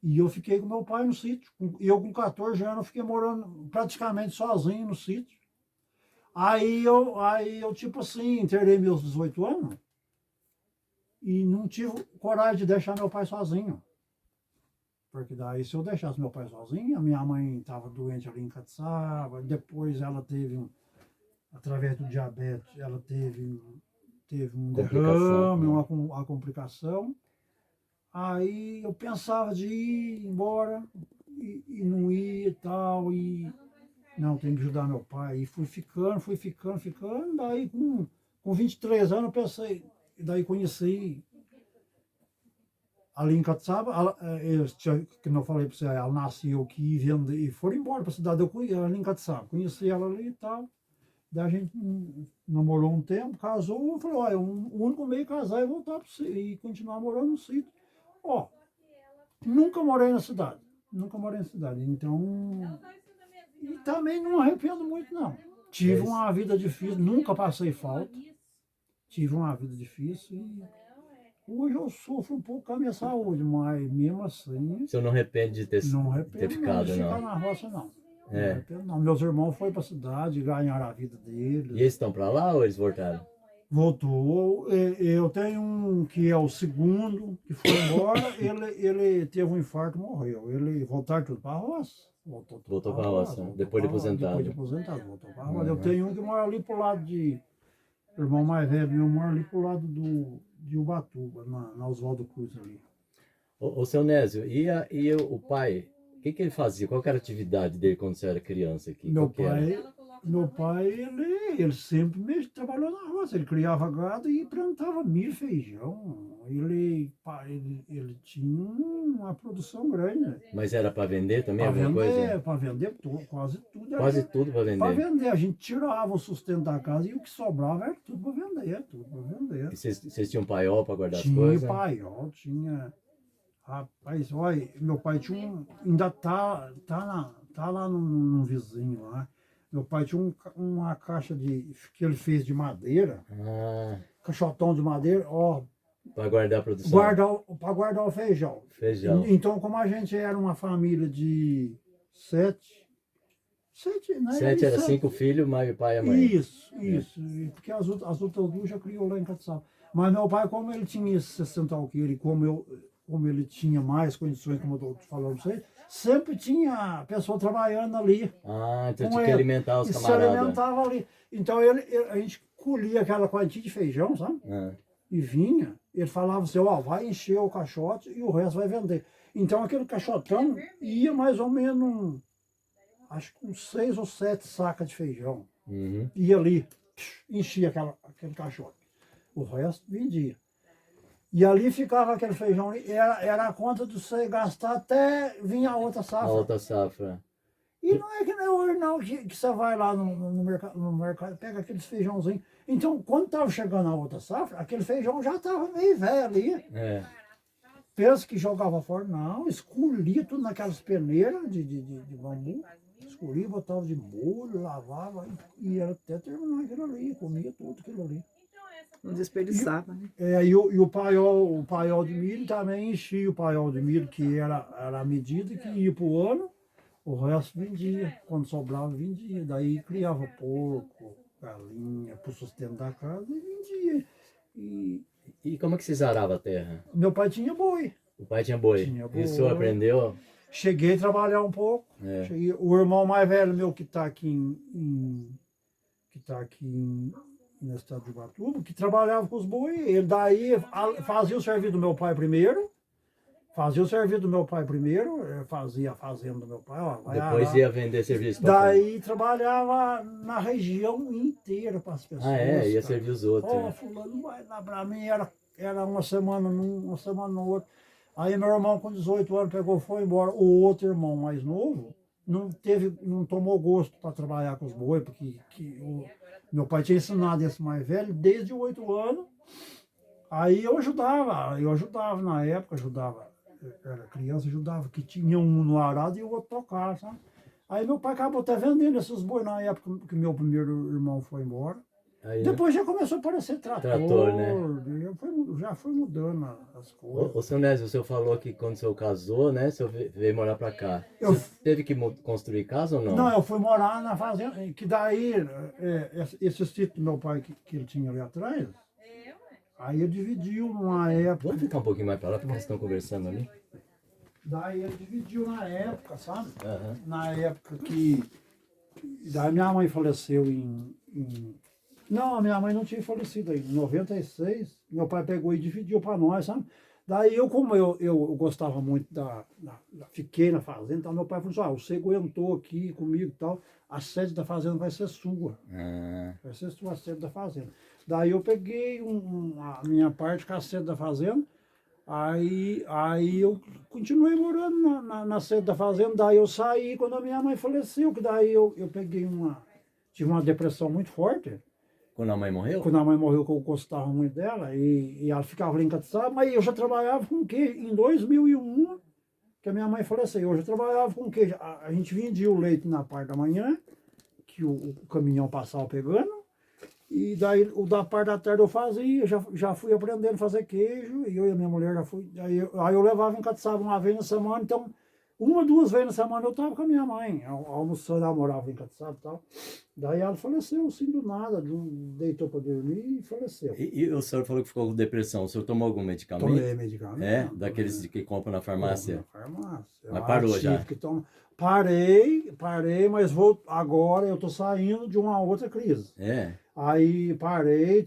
E eu fiquei com meu pai no sítio. Eu com 14 anos, eu fiquei morando praticamente sozinho no sítio. Aí eu tipo assim, internei meus 18 anos e não tive coragem de deixar meu pai sozinho. Porque daí, se eu deixasse meu pai sozinho, a minha mãe estava doente ali em Catiçaba, depois ela teve, através do diabetes, ela teve um derrame, uma complicação. Aí eu pensava de ir embora e não ia e tal, não, tem que ajudar meu pai. E fui ficando, daí com 23 anos eu pensei, e daí conheci ali em Catiçaba, que não falei para você, ela nasceu aqui e foram embora para a cidade, ali em Catiçaba, conheci ela ali e tal, daí a gente namorou um tempo, casou, falou, olha, o único meio de casar é voltar pro sítio e continuar morando no sítio. Ó, nunca morei na cidade. Nunca morei na cidade. Então, e também não arrependo muito, não. Tive uma vida difícil, nunca passei falta. Tive uma vida difícil e hoje eu sofro um pouco com a minha saúde, mas mesmo assim, O senhor não arrepende de ter, não ter arrependo não, ficado, de ficar não? na roça, não. Não É. arrependo, não. Meus irmãos foram para a cidade, ganharam a vida deles. E eles estão pra lá ou eles voltaram? Voltou. Eu tenho um que é o segundo, que foi embora, ele teve um infarto e morreu. Ele voltaram tudo para a roça. Voltou pra roça, voltou depois de pra roça, aposentado. Depois de aposentado, voltou para a roça. Eu Uhum. tenho um que mora ali pro lado de. O irmão mais velho meu mora ali pro lado de Ubatuba, na Oswaldo Cruz ali. Ô, seu Nésio, e o pai? O que ele fazia? Qual que era a atividade dele quando você era criança aqui? Meu Qual que era? pai, ele sempre trabalhou na roça. Ele criava gado e plantava milho, feijão. Ele tinha uma produção grande, né? Mas era para vender também, Para alguma vender, coisa? para vender tudo, quase tudo. era Quase tudo para Para vender. vender. A gente tirava o sustento da casa e o que sobrava era tudo para vender, tudo para vender. E vocês tinham paiol para guardar as Tinha coisas? paiol, tinha. Rapaz, olha, meu pai tinha um. Ainda tá lá num vizinho lá. Meu pai tinha uma caixa que ele fez de madeira, Ah, caixotão de madeira, ó, para guardar a produção. para guardar o feijão. Feijão. Então, como a gente era uma família de sete, né? 7 era 5 filhos, mais o pai e a mãe. Isso. Porque as outras duas já criou lá em Catiçaba. Mas meu pai, como ele tinha esse 60 alqueires, e como ele tinha mais condições, como eu estou falando para vocês, sempre tinha pessoa trabalhando ali. Ah, então com tinha que ele. alimentar os E se camaradas. alimentava ali. Então a gente colhia aquela quantia de feijão, sabe? Ah, E vinha, ele falava assim, ó, vai encher o caixote e o resto vai vender. Então aquele caixotão ia mais ou menos, acho que uns 6 ou 7 sacas de feijão. uhum. Ia ali, enchia aquele caixote. O resto vendia. E ali ficava aquele feijão, era a conta de você gastar até vir a outra A safra. outra safra. E não é que nem hoje não, que você vai lá no mercado, pega aqueles feijãozinhos. Então, quando estava chegando a outra safra, aquele feijão já estava meio velho ali. É. Pensa que jogava fora, não, escolhia tudo naquelas peneiras de bambu. Escolhia, botava de molho, lavava e era até terminar aquilo ali, comia tudo aquilo ali. Não desperdiçava, né? E o paiol de milho também enchia o paiol de milho, que era a medida que ia para o ano, o resto vendia. Quando sobrava, vendia. Daí criava porco, galinha, para o sustento da casa e vendia. E como é que vocês aravam a terra? Meu pai tinha boi. O pai tinha boi. Tinha E o senhor boi. aprendeu? Cheguei a trabalhar um pouco. É. O irmão mais velho meu que está aqui na cidade de Ubatuba, que trabalhava com os boi, ele daí fazia o serviço do meu pai primeiro, fazia a fazenda do meu pai, ó, vai Depois arar. ia vender serviço para fora. Daí trabalhava na região inteira para as pessoas. Ah, é? Ia cara. servir os outros. Ó, fulano vai lá para mim, era uma semana num, uma semana no outro. Aí meu irmão com 18 anos pegou, foi embora. O outro irmão mais novo não tomou gosto para trabalhar com os boi, porque meu pai tinha ensinado esse mais velho desde 8 anos. Aí eu ajudava na época, era criança, ajudava, que tinha um no arado e o outro tocava, sabe? Aí meu pai acabou até vendendo esses boi na época que meu primeiro irmão foi embora. Aí, Depois já começou a aparecer Trator, né? Já foi mudando as coisas. Ô, seu Nésio, o senhor falou que quando o senhor casou, né, o senhor veio morar pra cá. Eu- Você teve que construir casa ou não? Não, eu fui morar na fazenda, que daí, esse sítio do meu pai que ele tinha ali atrás, aí ele dividiu numa época, Vamos ficar um pouquinho mais pra lá, porque eles estão conversando ali. daí ele dividiu na época, sabe? Aham. Na época daí minha mãe faleceu Não, a minha mãe não tinha falecido ainda. Em 96, meu pai pegou e dividiu para nós, sabe? Daí como eu gostava muito fiquei na fazenda, então meu pai falou assim, você aguentou aqui comigo e tal, a sede da fazenda vai ser sua. Ah, Vai ser sua a sede da fazenda. Daí eu peguei a minha parte com a sede da fazenda, aí eu continuei morando na sede da fazenda, daí eu saí quando a minha mãe faleceu, que daí eu tive uma depressão muito forte, Quando a mãe morreu? Quando a mãe morreu, que eu gostava muito dela, e ela ficava lá em Catiçaba, mas eu já trabalhava com queijo. Em 2001, que a minha mãe faleceu, eu já trabalhava com queijo. A gente vendia o leite na parte da manhã, que o caminhão passava pegando, e daí o da parte da tarde eu fazia, já fui aprendendo a fazer queijo, e eu e a minha mulher já fui. Aí eu levava em Catiçaba uma vez na semana, então, uma, duas vezes na semana eu estava com a minha mãe, almoçando, ela morava em Catiçaba e tal. Daí ela faleceu, assim, do nada, deitou para dormir e faleceu. E o senhor falou que ficou com depressão. O senhor tomou algum medicamento? Tomei medicamento. É? Daqueles que compram na farmácia? Na farmácia. Mas parou já? Tive que tomar. Parei, mas agora eu tô saindo de uma outra crise. É. Aí parei,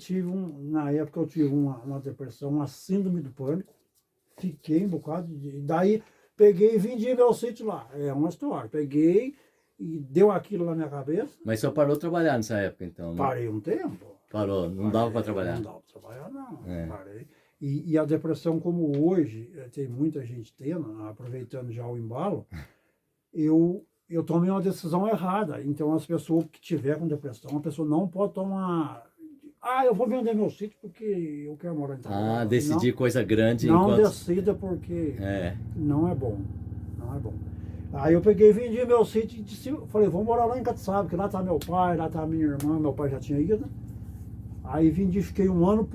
na época eu tive uma depressão, uma síndrome do pânico. Fiquei um bocado daí peguei e vendi meu sítio lá. É uma história. Peguei e deu aquilo na minha cabeça. Mas o senhor parou de trabalhar nessa época, então, né? Parei um tempo. Parou, não dava para trabalhar. Não dava para trabalhar, não. É. Parei. E a depressão, como hoje, tem muita gente tendo, aproveitando já o embalo, eu tomei uma decisão errada. Então, as pessoas que tiver com depressão, a pessoa não pode tomar... eu vou vender meu sítio porque eu quero morar em Itaquera. Decidir coisa grande não enquanto... decida porque É. não é bom. Não é bom. Aí eu peguei e vendi meu sítio e disse, falei, vou morar lá em Catiçaba, que lá tá meu pai, lá tá minha irmã, meu pai já tinha ido. Aí vendi, fiquei um ano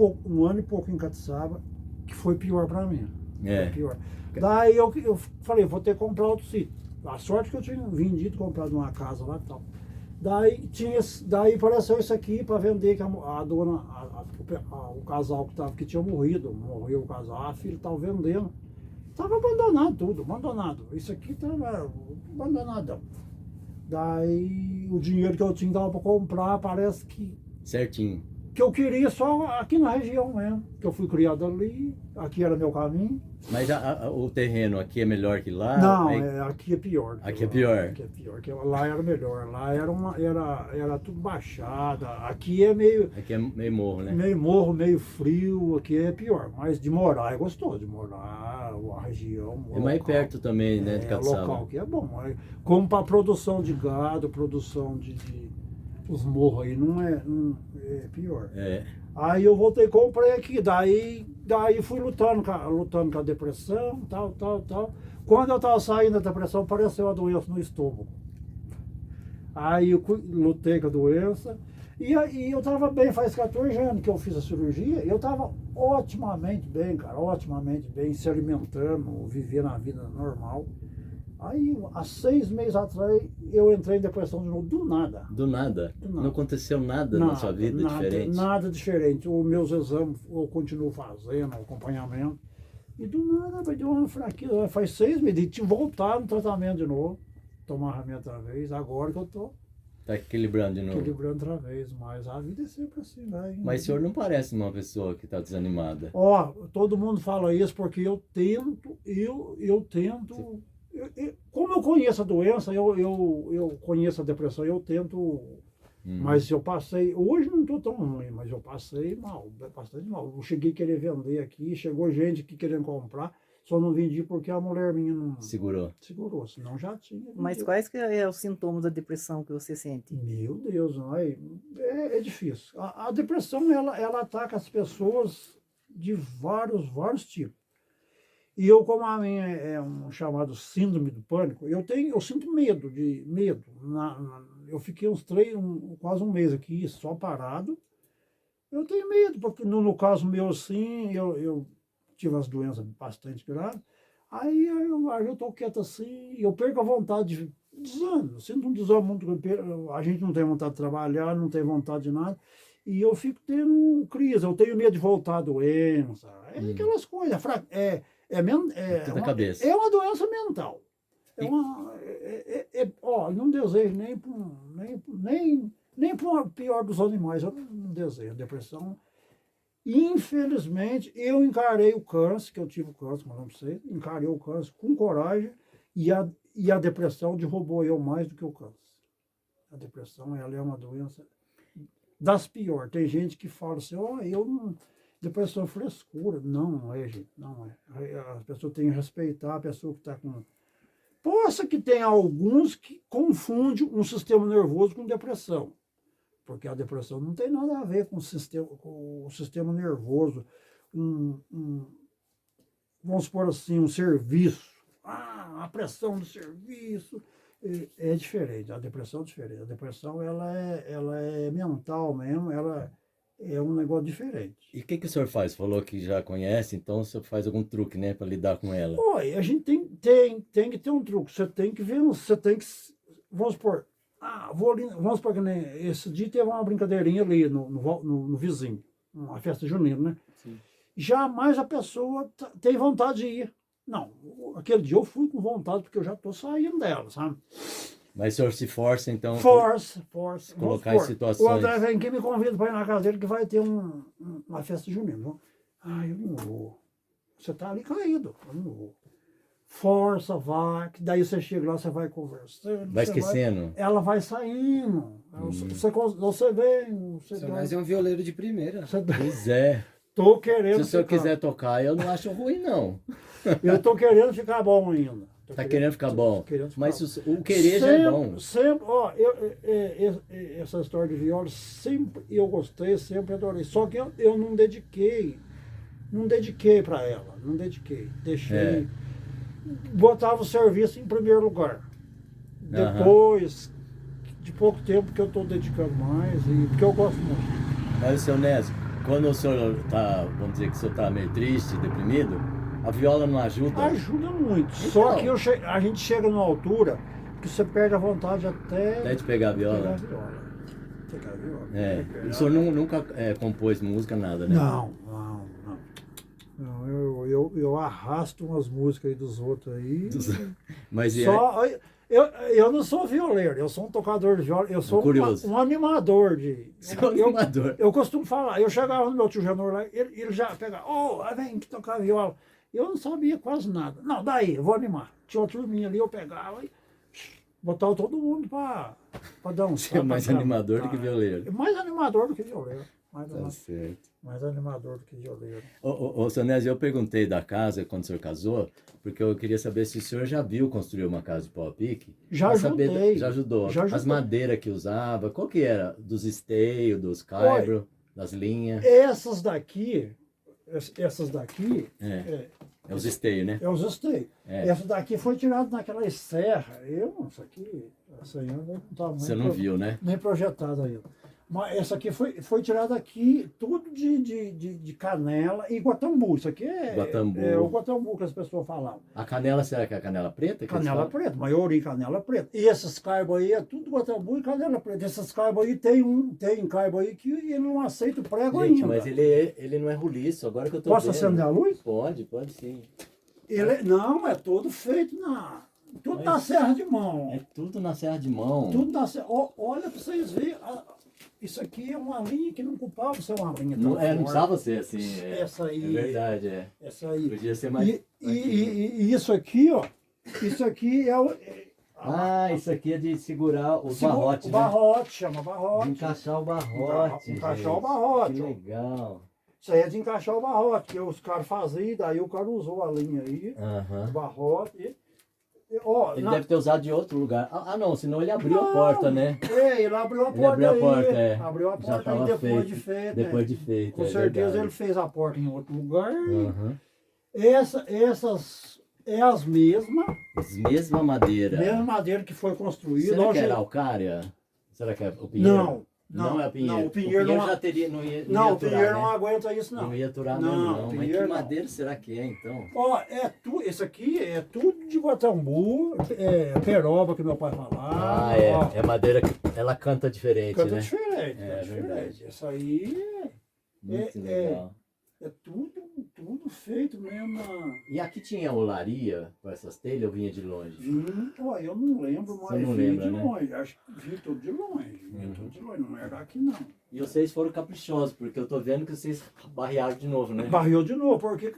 e pouco em Catiçaba, que foi pior para mim. É. Foi pior. Daí eu falei, vou ter que comprar outro sítio. A sorte que eu tinha vendido, comprado uma casa lá e tal. Daí apareceu isso aqui para vender, que a dona, o casal que tinha morreu o casal, a filha estava vendendo. Estava abandonado tudo, abandonado. Isso aqui estava abandonadão. Daí o dinheiro que eu tinha dava para comprar, parece que Certinho. eu queria só aqui na região mesmo. Que eu fui criado ali, aqui era meu caminho. Mas o terreno aqui é melhor que lá? Não, aqui é pior. Aqui é pior. Aqui é pior, que lá era melhor. Lá era tudo baixada. Aqui é meio... Aqui é meio morro, né? Meio morro, meio frio, aqui é pior. Mas de morar é gostoso, de morar, a região. É mais perto também, né, de o Catiçaba. local que é bom. Como para produção de gado, produção os morros aí, não é pior. É. Aí eu voltei, comprei aqui, daí fui lutando com a depressão, tal. Quando eu estava saindo da depressão, apareceu a doença no estômago. Aí eu lutei com a doença, e eu estava bem, faz 14 anos que eu fiz a cirurgia, e eu estava otimamente bem, cara, otimamente bem, se alimentando, vivendo a vida normal. Aí, há 6 meses atrás, eu entrei em depressão de novo, do nada. Do nada? Do nada. Não aconteceu nada na sua vida diferente? Nada diferente. Os meus exames eu continuo fazendo, acompanhamento. E do nada, vai deu uma fraqueza. Faz 6 meses, de voltar no tratamento de novo, tomar remédio outra vez, agora que eu estou Tá equilibrando de novo. equilibrando outra vez. Mas a vida é sempre assim, vai. Mas o senhor não parece uma pessoa que está desanimada. Todo mundo fala isso porque eu tento. Como eu conheço a doença, eu conheço a depressão, eu tento. Mas eu passei. Hoje não estou tão ruim, mas eu passei mal, bastante mal. Eu cheguei a querer vender aqui, chegou gente que querendo comprar, só não vendi porque a mulher minha não Segurou. segurou, senão já tinha. Mas vendido. quais que é os sintomas da depressão que você sente? Meu Deus, não é difícil. A depressão ela ataca as pessoas de vários tipos. E eu, como a minha é um chamado síndrome do pânico, eu sinto medo. Eu fiquei quase um mês aqui só parado. Eu tenho medo, porque no caso meu, assim, eu tive as doenças bastante graves. Aí eu estou quieto assim, eu perco a vontade de desânimo. Eu sinto um desânimo muito. A gente não tem vontade de trabalhar, não tem vontade de nada. E eu fico tendo crise, eu tenho medo de voltar à doença. Aquelas coisas. Tudo da cabeça. É uma doença mental. Não desejo nem para o pior dos animais, eu não desejo. Depressão. Infelizmente, eu encarei o câncer, que eu tive o câncer, mas não sei, encarei o câncer com coragem, e a depressão derrubou eu mais do que o câncer. A depressão, ela é uma doença das piores. Tem gente que fala assim, depressão é frescura. Não é, gente, não é. A pessoa tem que respeitar a pessoa que está com... Possa que tenha alguns que confundem um sistema nervoso com depressão. porque a depressão não tem nada a ver com o sistema nervoso. Vamos supor assim, um serviço. A pressão do serviço é diferente. A depressão é diferente. A depressão ela é mental mesmo, ela é um negócio diferente. E o que o senhor faz? Falou que já conhece, então o senhor faz algum truque, né, para lidar com ela? Olha, a gente tem que ter um truque. Você tem que ver, você tem que. Vamos supor. Vamos supor que nem esse dia teve uma brincadeirinha ali no vizinho, uma festa junina, né? Sim. Jamais a pessoa tem vontade de ir. Não, aquele dia eu fui com vontade, porque eu já estou saindo dela, sabe? Mas o senhor se força, então, Força. colocar em situações. O André vem aqui e me convida para ir na casa dele que vai ter uma festa junina. Eu não vou. Você está ali caído, eu não vou. Força, vai, que daí você chega lá, você vai conversando. Vai esquecendo. Ela vai saindo. Você vem. O seu Nés é um violeiro de primeira. Pois é. Tô querendo. Se o senhor ficar- quiser tocar, eu não acho ruim, não. Eu tô querendo ficar bom ainda. Tá querendo ficar bom. querendo ficar Mas bom. o querer já é bom. Sempre, essa história de viola, sempre eu gostei, sempre adorei. Só que eu não dediquei para ela, não dediquei. Deixei, botava o serviço em primeiro lugar. Depois, de pouco tempo que eu estou dedicando mais, e porque eu gosto muito. Mas, seu Nésio, quando o senhor tá, vamos dizer que o senhor tá meio triste, deprimido, a viola não ajuda? Ajuda muito. Então. Só que a gente chega numa altura que você perde a vontade até De pegar a viola? pegar a viola. Pegar a viola. É. O senhor nunca compôs música, nada, né? Não. Eu arrasto umas músicas aí dos outros aí. Mas Eu não sou violeiro, eu sou um tocador de viola, eu sou um animador de. animador. Eu costumo falar, eu chegava no meu tio Janor lá, ele já pegava, vem que tocar viola. Eu não sabia quase nada. Não, daí, eu vou animar. Tinha uma turminha ali, eu pegava e botava todo mundo para dançar. Você é mais animador do que violeiro. Mais animador do que violeiro. Tá certo. Mais animador do que violeiro. Ô, seu Nésio, eu perguntei da casa quando o senhor casou, porque eu queria saber se o senhor já viu construir uma casa de pau a pique. Já ajudei. Já ajudou. Já As ajudei. madeiras que usava, qual que era? Dos esteios, dos caibros, das linhas? Essas daqui, É os esteios, né? é os esteios. É. Essa daqui foi tirada naquela serra. Essa aí não está Você não viu, né? nem projetada ainda. Mas essa aqui foi tirada aqui, tudo de canela e guatambu. Isso aqui Guatambu. é o guatambu que as pessoas falavam. A canela, será que é a canela preta? que eles Canela falam? preta, maioria canela preta. E esses caibos aí é tudo guatambu e canela preta. Esses caibos aí tem caibo aí que ele não aceita o prego Gente, ainda. mas ele não é roliço, agora que eu tô Posso vendo. acender a luz? Pode sim. Não, é todo feito tudo na serra de mão. É tudo na serra de mão. Tudo na serra. Olha para vocês verem. Isso aqui é uma linha que não ocupava ser uma linha tão Não forte. precisava ser assim. Essa aí. É verdade, é. Essa aí. Podia ser mais. E isso aqui, ó. Isso aqui é o. Isso aqui é de segurar o barrote, o né? barrote, chama barrote. De encaixar o barrote. Encaixar gente. o barrote. Que legal. Isso aí é de encaixar o barrote, que os caras faziam, daí o cara usou a linha aí, o Aham. barrote. Ele deve ter usado de outro lugar. Não, senão ele abriu a porta, né? Ele abriu a Ele porta abriu a aí. porta, é. Abriu a Já porta aí tava depois de feito. feito. Depois né? de feito. Com é certeza verdade. ele fez a porta em outro lugar. Aham. Essas é as mesmas. Mesma madeira. Mesma madeira que foi construída. Será que Hoje- era araucária? Será que é o pinheiro? Não é o pinheiro. Não, o pinheiro não, já teria, não ia não, o aturar, pinheiro né? não aguenta isso, não. Não ia aturar Não, mesmo, não. Mas que pinheiro não. madeira será que é, então? Esse aqui é tudo de guatambu, peroba que meu pai falava. É madeira que ela canta diferente, Canta né? diferente, É diferente. verdade. Essa aí Muito é- legal. é tudo feito mesmo na... E aqui tinha olaria com essas telhas ou vinha de longe? Eu não lembro, Você mas não vi lembra, de né? longe. Acho que vi tudo de longe. Não era aqui não. E vocês foram caprichosos, porque eu tô vendo que vocês barrearam de novo, né? Barriou de novo, porque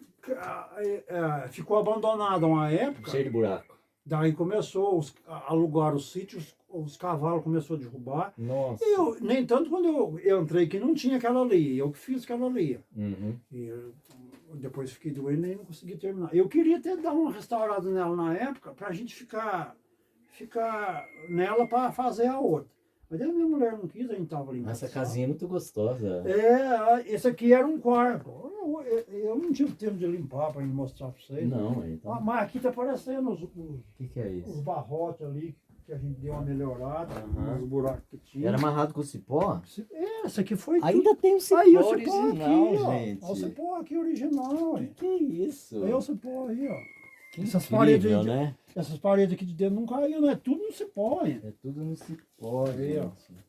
ficou abandonado uma época. Cheio de buraco. Daí começou a alugar os sítios, os cavalos começaram a derrubar. Nossa. Nem tanto quando eu entrei que não tinha aquela linha, eu que fiz aquela linha. Uhum. E depois fiquei doente e não consegui terminar. Eu queria até dar uma restaurada nela na época, para a gente ficar nela para fazer a outra. Mas daí a minha mulher não quis, a gente tava limpando. Essa casinha é muito gostosa. Esse aqui era um quarto. Eu não tive tempo de limpar para mostrar para vocês. Não, aí tá. Mas aqui tá aparecendo os Que é isso? barrotes ali, que a gente deu uma melhorada, Aham. os buracos que tinha. Era amarrado com cipó? Essa aqui foi tudo. Ainda tem o cipó Aí o cipó original, aqui, ó. gente. Olha o cipó aqui original, hein? Que isso? Aí o cipó aí, ó. Que Essas incrível, paredes, né? essas paredes aqui de dentro não caíram, não é tudo no cipó, hein? É tudo no cipó, Aí, ó. gente.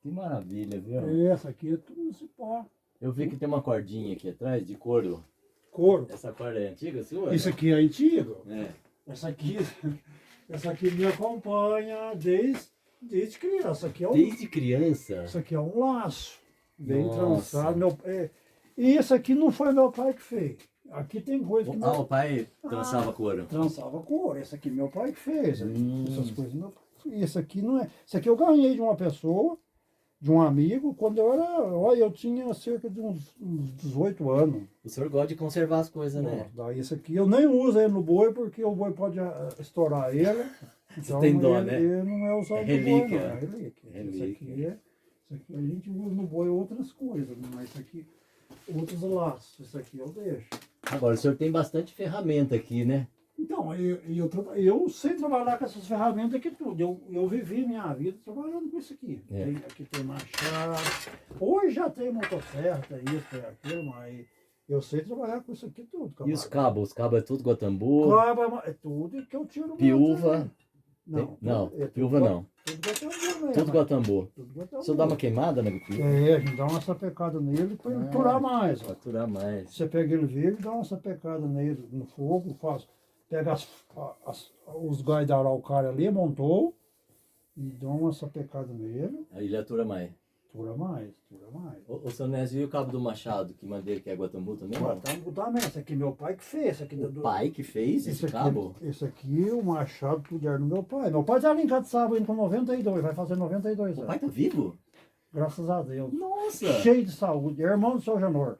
Que maravilha, viu? Essa aqui é tudo no cipó. Eu vi que tem uma cordinha aqui atrás de couro. Couro. Essa corda é antiga, sua? Isso aqui é antigo. É. Essa aqui me acompanha desde criança. Essa aqui é um, Desde criança? isso aqui é um laço. Bem Nossa. trançado. E esse aqui não foi meu pai que fez. Aqui tem coisa que Ah, meu o pai trançava couro. trançava couro. Esse aqui meu pai que fez. Hum. Essas coisas meu pai fez. Esse aqui não é. Esse aqui eu ganhei de uma pessoa, de um amigo, quando eu era. Olha, eu tinha cerca de uns 18 anos. O senhor gosta de conservar as coisas, né? Daí esse aqui eu nem uso ele no boi, porque o boi pode estourar ele. Então, tem dó, ele, né? ele não é usado É no boi, relíquia. não. É relíquia. Relíquia. Esse aqui a gente usa no boi outras coisas, mas isso aqui, outros laços. Isso aqui eu deixo. Agora, o senhor tem bastante ferramenta aqui, né? Então, eu sei trabalhar com essas ferramentas aqui tudo. Eu vivi minha vida trabalhando com isso aqui. É. Aqui tem machado. Hoje já tem motosserra, tem isso, tem aquilo, mas eu sei trabalhar com isso aqui tudo. E os camarada. cabos? Os cabos é tudo guatambu? Cabo é tudo que eu tiro. Piúva? Não, Não, piúva não. Tudo guatambu mesmo. Tudo guatambu. Tudo O guatambu. senhor dá uma queimada na piúva? A gente dá uma sapecada nele para ele durar mais. Pra Ó. aturar mais. Você pega ele vivo, dá uma sapecada nele no fogo, pega os gás da araucária ali, montou, e dá uma sapecada nele, Aí ele atura mais. dura mais, dura mais. O seu Nésio, e o cabo do machado, que madeira que é guatambu também? Não? Guatambu também, esse aqui meu pai que fez. Esse aqui O pai que fez esse cabo? Esse aqui, o machado, tudo era do meu pai. Meu pai tá ali em Catiçaba indo com 92, vai fazer 92 O anos. pai tá vivo? Graças a Deus. Nossa! Cheio de saúde, é irmão do seu Janor.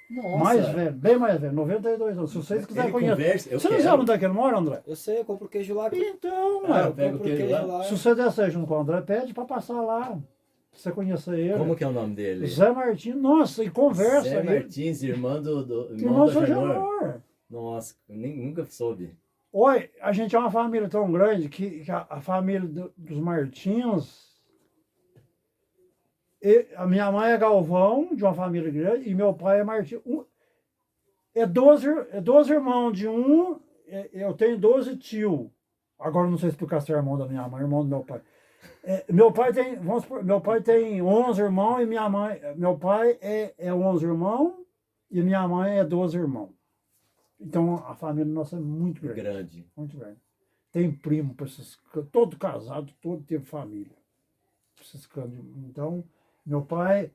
Nossa! Mais velho, bem mais velho, 92 anos. Se vocês quiserem Ele conhecer. conversa, eu Você não quero. sabe onde é que ele mora, André? Eu sei, eu compro queijo lá. Então, Ah, eu ué, pego o compro queijo lá. se você descer junto com o André, pede pra passar lá. Pra você conhecer ele. Como que é o nome dele? Zé Martins, nossa, e conversa. Zé ele- Martins, irmão do Irmão do seu Janor. Janor. Nossa, nunca soube. Olha, a gente é uma família tão grande que a família dos Martins. A minha mãe é Galvão, de uma família grande, e meu pai é Martins. É 12 irmãos de um, eu tenho 12 tio. Agora não sei explicar se é irmão da minha mãe, irmão do meu pai. Meu pai tem, vamos supor, meu pai tem 11 irmãos e minha mãe, meu pai é 11 irmãos e minha mãe é 12 irmãos. Então a família nossa é muito grande. Grande. Muito grande. Tem primo, pra esses, todo casado, todo teve família. Pra esses cantos. Então, meu pai,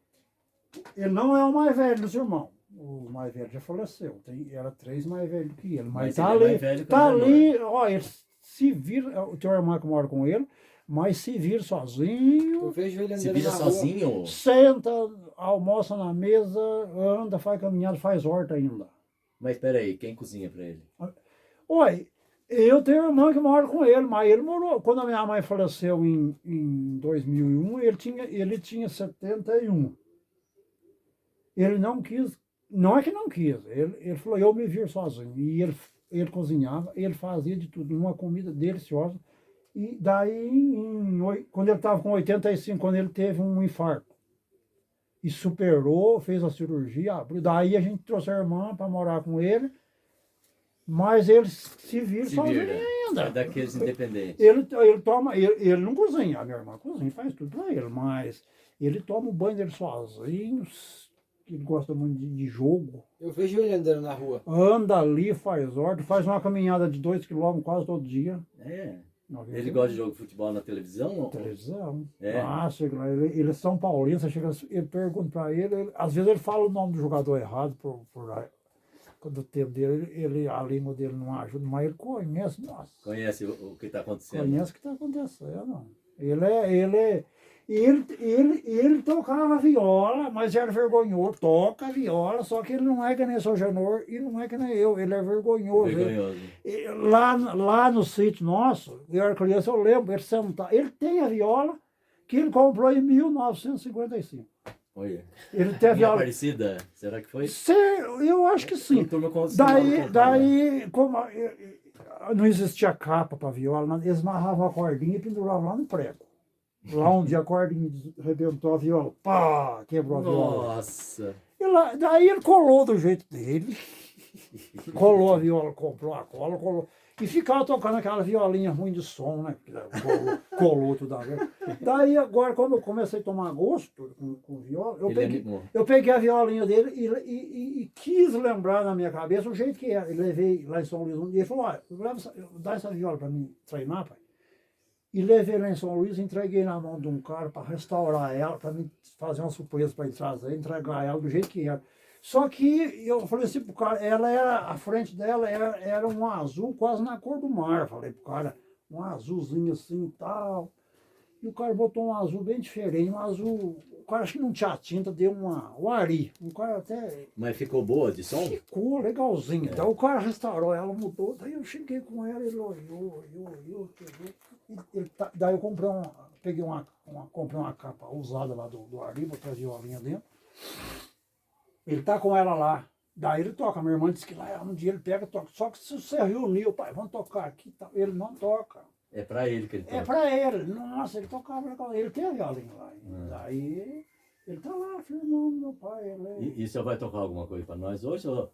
ele não é o mais velho dos irmãos. O mais velho já faleceu. Era 3 mais velhos que ele. Mas tá ele é ali, mais velho que o tá Janor. ali, ó, ele se vira, o teu irmão que mora com ele, mas se vira Eu sozinho, vejo ele Se andando vira na rua. sozinho? senta, almoça na mesa, anda, faz caminhada, faz horta ainda. Mas peraí, quem cozinha pra ele? Olha, eu tenho um irmão que mora com ele, mas ele morou. Quando a minha mãe faleceu em 2001, ele tinha 71. Ele não quis, não é que não quis, ele falou, eu me viro sozinho. E ele cozinhava, ele fazia de tudo, uma comida deliciosa. E daí, quando ele estava com 85, quando ele teve um infarto, e superou, fez a cirurgia, abriu. Daí a gente trouxe a irmã para morar com ele, mas ele se vira Se sozinho vira. ainda. É daqueles independentes. Ele toma, ele não cozinha, a minha irmã cozinha, faz tudo para ele, mas ele toma o banho dele sozinho, ele gosta muito de jogo, Eu vejo ele andando na rua. anda ali, faz horta, faz uma caminhada de 2 km quase todo dia. É. Uma vez Ele eu- gosta de jogo de futebol na televisão? ou- televisão. É. Ah, chega lá, ele é São Paulino, você chega, ele pergunta para ele, às vezes ele fala o nome do jogador errado, quando o tempo dele, a língua dele não ajuda, mas ele conhece, nossa, Conhece o que está acontecendo? conhece o que está acontecendo. Ele tocava viola, mas era vergonhoso, toca viola, só que ele não é que nem seu Janor e não é que nem eu, ele é vergonhoso. Vergonhoso. Lá no sítio nosso, eu era criança, eu lembro, ele sentava, ele tem a viola que ele comprou em 1955. Olha. Ele teve Minha a... Aparecida, será que foi? Eu acho que sim. A turma costumava comprar lá. Daí como não existia capa para viola, eles amarravam a cordinha e penduravam lá no prego. Lá onde a cordinha arrebentou a viola, pá, quebrou a viola. Nossa. E lá, daí ele colou do jeito dele, colou a viola, comprou a cola, colou. E ficava tocando aquela violinha ruim de som, né? Colou tudo a vez. Daí agora, quando eu comecei a tomar gosto com viola, eu peguei a violinha dele e quis lembrar na minha cabeça o jeito que era. E levei lá em São Luís um dia e falou, olha, dá essa viola para mim treinar, pai. E levei lá em São Luís, entreguei na mão de um cara para restaurar ela, para me fazer uma surpresa para ele trazer, entregar ela do jeito que era. Só que eu falei assim pro cara, ela era, a frente dela era um azul quase na cor do mar. Falei pro cara, um azulzinho assim e tal. E o cara botou um azul bem diferente, um azul, o cara acho que não tinha tinta, deu o ari. O cara até... Mas ficou boa de som? Ficou legalzinho. Então o cara restaurou ela, mudou. Daí eu cheguei com ela, ele olhou. Daí eu comprei comprei uma capa usada lá do ari, botei a violinha dentro. Ele tá com ela lá. Daí ele toca. Minha irmã disse que lá um dia ele pega e toca. Só que se você reunir, pai, vamos tocar aqui. Ele não toca. É pra ele que ele toca. É pra ele. Nossa, ele tocava legal. Ele tem a violinha lá. Daí ele tá lá filmando meu pai. E o senhor vai tocar alguma coisa pra nós hoje? Ou...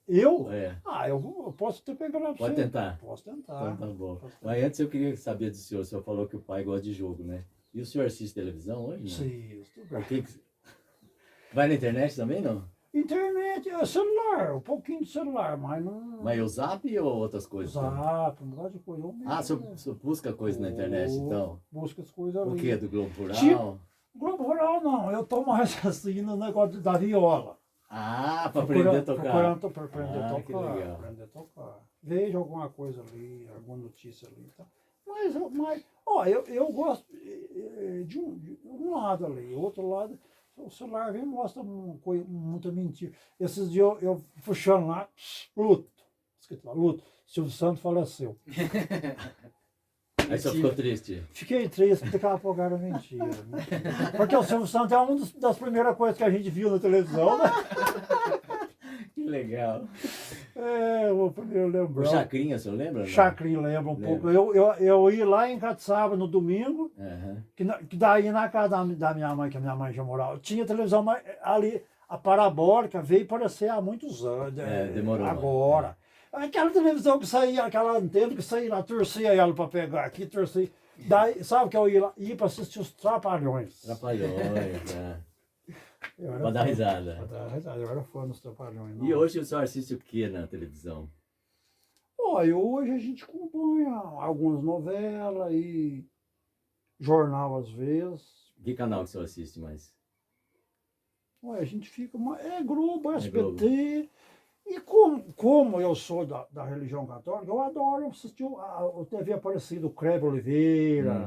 Eu? É. Eu posso ter pegado pra você. Pode tentar? Posso tentar. Então tá bom. Mas antes eu queria saber do senhor. O senhor falou que o pai gosta de jogo, né? E o senhor assiste televisão hoje? Não? Sim, O que vai na internet também, não? Internet, celular, um pouquinho de celular, mas não... Mas o Zap ou outras coisas? Zap, um negócio de coisa. O senhor busca coisa na internet, então? Busca as coisas ali. O quê? Do Globo Rural? Globo Rural não, eu tô mais assim no negócio da viola. Pra aprender a tocar. Para aprender a tocar. Que legal. Aprender a tocar. Vejo alguma coisa ali, alguma notícia ali. Tá? Mas eu gosto de um lado ali, outro lado... O celular vem e mostra muita mentira. Esses dias eu puxando lá, luto. Escrito lá, luto. Silvio Santos faleceu. Aí você ficou triste? Fiquei triste, porque aquela pouco era mentira. Porque o Silvio Santos é uma das primeiras coisas que a gente viu na televisão, né? Que legal. O primeiro lembrar. O Chacrinha, o senhor lembra? Chacrinha lembra um pouco. Eu ia lá em Catiçaba no domingo, que daí na casa da minha mãe, que a minha mãe já morava, tinha televisão, mas ali a parabólica veio aparecer há muitos anos. Demorou. Agora. Aquela televisão que saía, aquela antena que saía lá, torcia ela para pegar aqui, torcia. Daí, sabe que eu ia para assistir os Trapalhões. Trapalhões, Pra dar risada. Eu era fã dos Trapalhões. E hoje o senhor assiste o que na televisão? Hoje a gente acompanha algumas novelas e jornal às vezes. Que canal que o senhor assiste mais? A gente fica... Globo, SBT. Globo. E como eu sou da religião católica, eu adoro assistir o TV Aparecido, o Kleber Oliveira,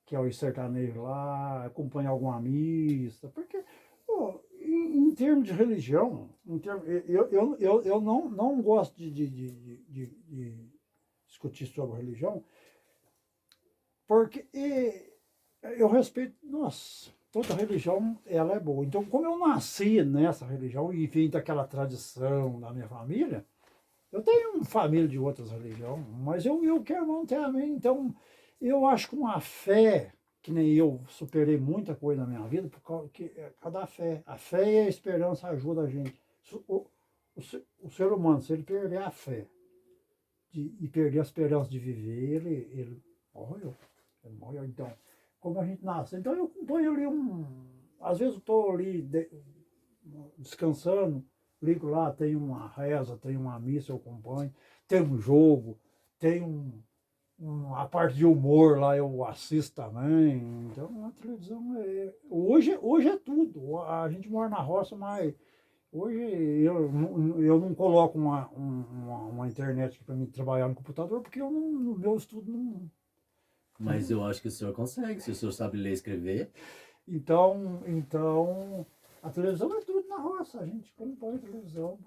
que é o sertanejo lá, acompanhar alguma missa, porque... Em termos de religião, eu não gosto de discutir sobre religião, porque eu respeito, toda religião ela é boa. Então, como eu nasci nessa religião e vim daquela tradição da minha família, eu tenho uma família de outras religiões, mas eu quero manter a minha. Então, eu acho que uma fé... que nem eu superei muita coisa na minha vida por causa da fé. A fé e a esperança ajudam a gente. O ser humano, se ele perder a fé e perder a esperança de viver, ele morreu. Ele morreu. Então, como a gente nasce. Então eu acompanho ali às vezes eu estou ali descansando, ligo lá, tem uma reza, tem uma missa, eu acompanho, tem um jogo, tem a parte de humor lá eu assisto também. Então a televisão hoje é tudo. A gente mora na roça, mas hoje eu não coloco uma internet para mim trabalhar no computador, porque no meu estudo não. Mas eu acho que o senhor consegue, se o senhor sabe ler e escrever. Então a televisão é tudo na roça. A gente acompanha a televisão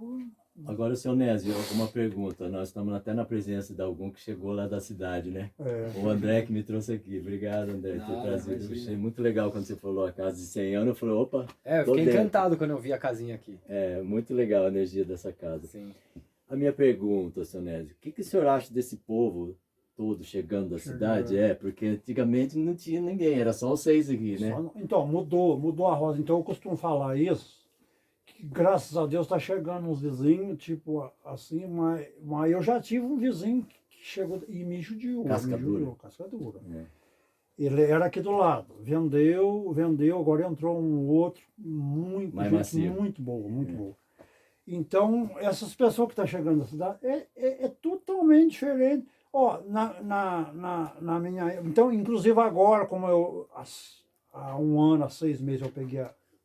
Agora, seu Nésio, alguma pergunta? Nós estamos até na presença de algum que chegou lá da cidade, né? O André que me trouxe aqui. Obrigado, André, por ter Nada, trazido. Eu imagina. achei muito legal quando você falou a casa de 100 anos. Eu falei, opa, Eu tô fiquei dentro. encantado quando eu vi a casinha aqui. É, muito legal a energia dessa casa. Sim. A minha pergunta, seu Nésio, o que o senhor acha desse povo todo chegando da cidade? É, porque antigamente não tinha ninguém, era só vocês aqui, né? Então, mudou a roda. Então eu costumo falar isso, que graças a Deus está chegando uns vizinhos, tipo assim, mas eu já tive um vizinho que chegou e me judiou. Casca dura. Casca dura. É. Ele era aqui do lado, vendeu, agora entrou um outro, Mais gente macio. muito boa, muito boa. Então, essas pessoas que estão chegando na cidade é totalmente diferente. Ó, na minha. Então, inclusive agora, como eu há um ano, há 6 meses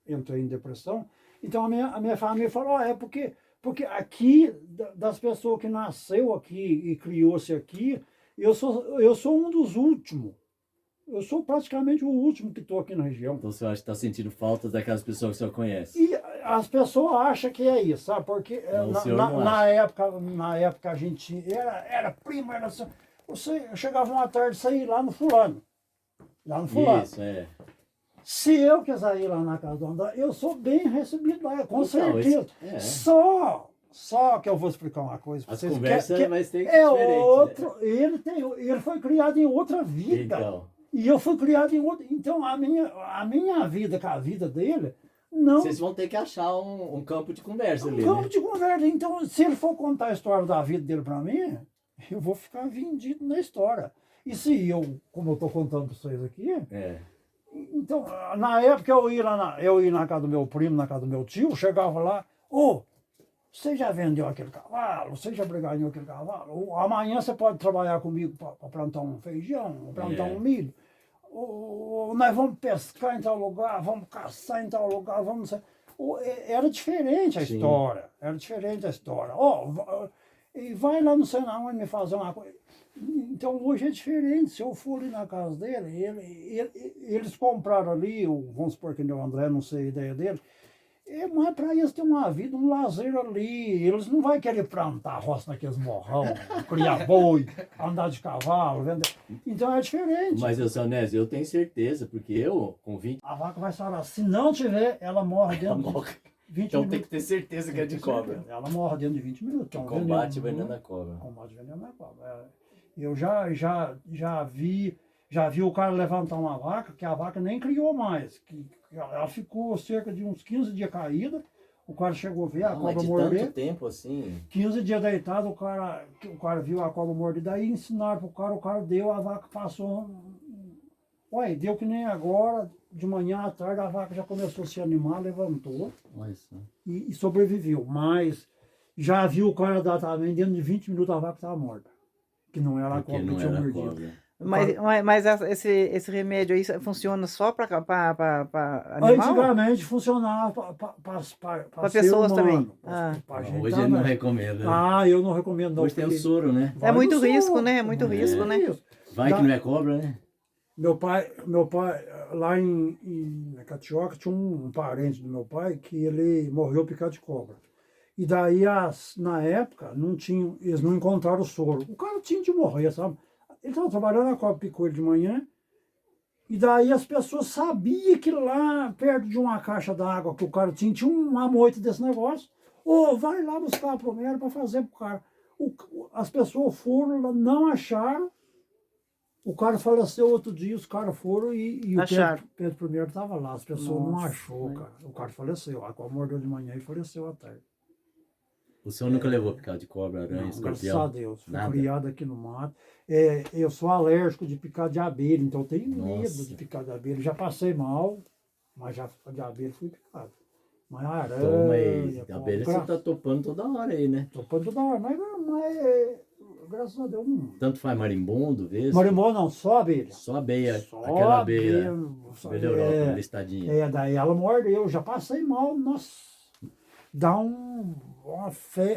eu entrei em depressão, então a minha família falou, ó, porque aqui, das pessoas que nasceu aqui e criou-se aqui, eu sou um dos últimos. Eu sou praticamente o último que estou aqui na região. Então o senhor acha que está sentindo falta daquelas pessoas que o senhor conhece? E as pessoas acham que é isso, sabe? Porque Não, o senhor não acha. na época a gente era primo, era assim. Eu chegava uma tarde e saía lá no fulano. Lá no fulano. Isso, é. Se eu quiser ir lá na casa do André, eu sou bem recebido lá, com Então, certeza. é. Só que eu vou explicar uma coisa para As vocês. conversas vai ter que é diferente, outro, ele foi criado em outra né? vida. Então, E eu fui criado em outra. Então a minha vida com a vida dele, não. vocês vão ter que achar um campo de conversa ali, Campo né? de conversa. Então, se ele for contar a história da vida dele para mim, eu vou ficar vendido na história. E se eu, como eu estou contando para vocês aqui, É. então, na época eu ia na casa do meu primo, na casa do meu tio, chegava lá, você já vendeu aquele cavalo? Você já brigadinho aquele cavalo? Ou, amanhã você pode trabalhar comigo para plantar um feijão, plantar um milho? Ou, nós vamos pescar em tal lugar, vamos caçar em tal lugar, vamos... Era diferente a Sim. história, era diferente a história. E vai lá não sei na onde me fazer uma coisa. Então hoje é diferente. Se eu for ali na casa dele, eles compraram ali, vamos supor que o André, não sei a ideia dele, mas para eles ter uma vida, um lazer ali. Eles não vão querer plantar roça naqueles morrão, criar boi, andar de cavalo, vender. Então é diferente. Mas, seu Nésio, eu tenho certeza, porque eu, com 20 A vaca vai saurar. Se não tiver, ela morre dentro de 20 então tem minutos. que ter certeza que é de cobra. Ela morre dentro de 20 minutos. Então, Combate veneno da cobra. Combate veneno da cobra. Eu já vi o cara levantar uma vaca, que a vaca nem criou mais. Ela ficou cerca de uns 15 dias caída. O cara chegou a ver a Mas cobra de morder. tanto tempo assim. 15 dias deitado, o cara viu a cobra morder. Daí ensinaram pro cara, o cara deu, a vaca passou. Ué, deu que nem agora, de manhã à tarde, a vaca já começou a se animar, levantou Olha só. e sobreviveu. Mas já viu o cara dar também, dentro de 20 minutos a vaca estava morta. Que não era a Porque cobra que não tinha era mordido. cobra. Mas esse remédio aí funciona só para animal? Antigamente funcionava para pessoas também. Pra gente Hoje ele não também. recomenda. Né? Eu não recomendo não. Hoje tem o porque soro, né? vai É muito no risco, soro. né? É muito risco, né? Isso. Vai que não é cobra, né? Meu pai, lá em Catioca, tinha um parente do meu pai que ele morreu picado de cobra. E daí, na época, eles não encontraram o soro. O cara tinha de morrer, sabe? Ele estava trabalhando, a cobra picou ele de manhã. E daí as pessoas sabiam que lá, perto de uma caixa d'água que o cara tinha uma moita desse negócio. Vai lá buscar a primeira para fazer pro cara. As pessoas foram lá, não acharam. O cara faleceu outro dia, os caras foram e o Acharam. Pedro I estava lá. As pessoas não Nossa, achou, cara. O cara faleceu. A cobra mordeu de manhã e faleceu à tarde. O senhor nunca levou picado de cobra, aranha, Não, graças a escorpião? Deus. Fui Nada? criado aqui no mato. Eu sou alérgico de picado de abelha, então eu tenho medo Nossa. de picado de abelha. Já passei mal, mas já de abelha fui picado. Mas aranha, Toma aí. A abelha você cobra, tá topando toda hora aí, né? tô pondo toda hora, mas graças a Deus não. Tanto faz marimbondo, vê? Marimbó não, só abelha. Só abelha. Só Aquela abelha. só Abelha Europa, listadinha. daí ela mordeu, já passei mal, nossa. Dá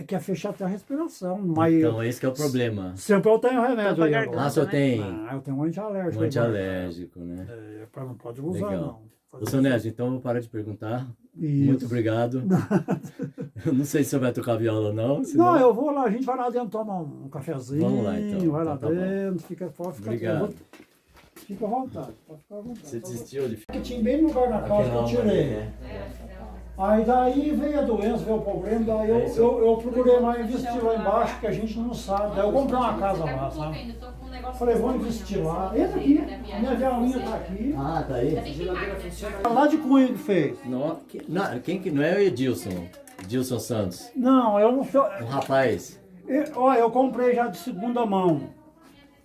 quer fechar até a respiração. Mas Então, esse que é o problema. sempre eu tenho remédio Tampa a aí garganta. agora. Lá só tem Eu tenho um antialérgico. um antialérgico, né? Não pode usar, Legal. não. Ô, Sonésio, então eu vou parar de perguntar. Isso. Muito obrigado. Eu não sei se você vai tocar viola ou não. Não, eu vou lá, a gente vai lá dentro tomar um cafezinho. Vamos lá, então. Vai lá Então tá bom. dentro, pode ficar Obrigado. Fica à vontade, pode ficar à vontade. Você desistiu de Que tinha bem no lugar da casa que eu tirei. né? Aí daí veio a doença, veio o problema, daí eu procurei lá investir lá embaixo, que a gente não sabe. Daí eu comprei uma casa lá, sabe? Falei, vou investir lá. Entra aqui, a minha violinha tá aqui. Ah, tá aí? Lá de Cunha que fez. Quem que não é o Edilson? Edilson Santos. Não, eu não sou. Um rapaz. Olha, eu comprei já de segunda mão.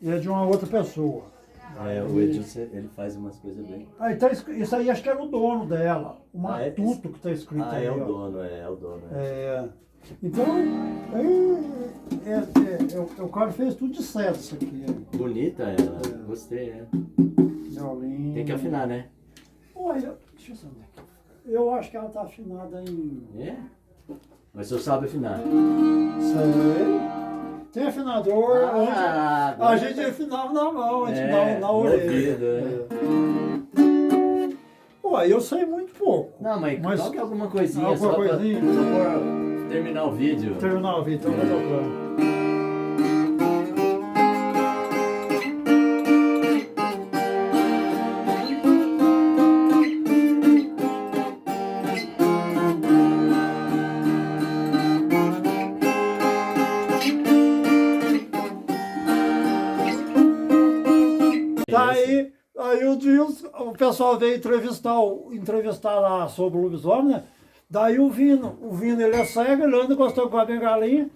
É de uma outra pessoa. O Edilson, ele faz umas coisas bem. Aí tá, isso aí acho que era o dono dela. O Matuto que tá escrito aí. É o ó. dono, é o dono. Então, o cara fez tudo de certo isso aqui. Bonita ela, gostei, né? Violinho. Tem que afinar, né? Olha, deixa eu saber aqui. Eu acho que ela tá afinada em. É? Mas o senhor sabe afinar. Sei. Tem afinador, a gente afinava na mão, a gente dava na orelha. Pô, eu sei muito pouco. Não, mas toque alguma coisinha alguma só coisinha? pra terminar o vídeo. Terminar o vídeo, então vai tocando. Aí o Dilson, o pessoal veio entrevistar lá sobre o lobisomem, né? Daí o Vino ele é cego, ele anda encostando com a bengalinha.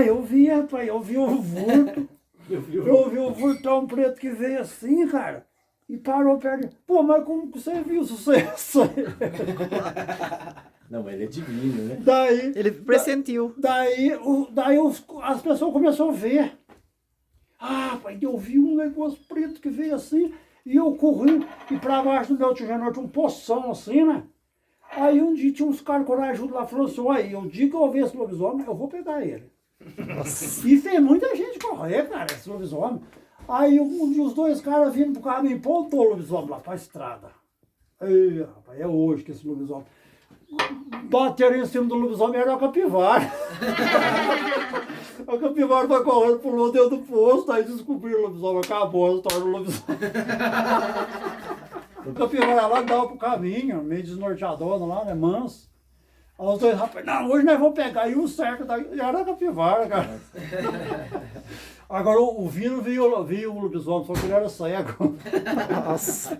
Eu vi, rapaz, eu vi o vulto. Eu vi o vultão preto que veio assim, cara. E parou perto de... Pô, mas como que você viu isso? Não, mas ele é divino, né? Daí... Ele pressentiu. Daí as pessoas começaram a ver. Pai, eu vi um negócio preto que veio assim, e eu corri, e pra baixo do meu tijolo tinha um poção assim, né? Aí um dia tinha uns caras corajosos lá, falou assim, olha, o dia que eu ver esse lobisomem, eu vou pegar ele. Nossa. E fez muita gente correr, cara, esse lobisomem. Aí um dia os dois caras vindo pro caminho, pontou o lobisomem lá pra estrada. Aí, rapaz, é hoje que esse lobisomem... Bateram em cima do lobisomem, era a capivara. A capivara foi correndo, pulou dentro do posto, aí descobriram o lobisomem, acabou a história do lobisomem. A capivara lá dava pro caminho, meio desnorteadona lá, né, manso. Aí os dois rapazes, não, hoje nós vamos pegar, e o cerco era a capivara, cara. Agora o Vino viu o lobisomem, só que ele era cego. Nossa.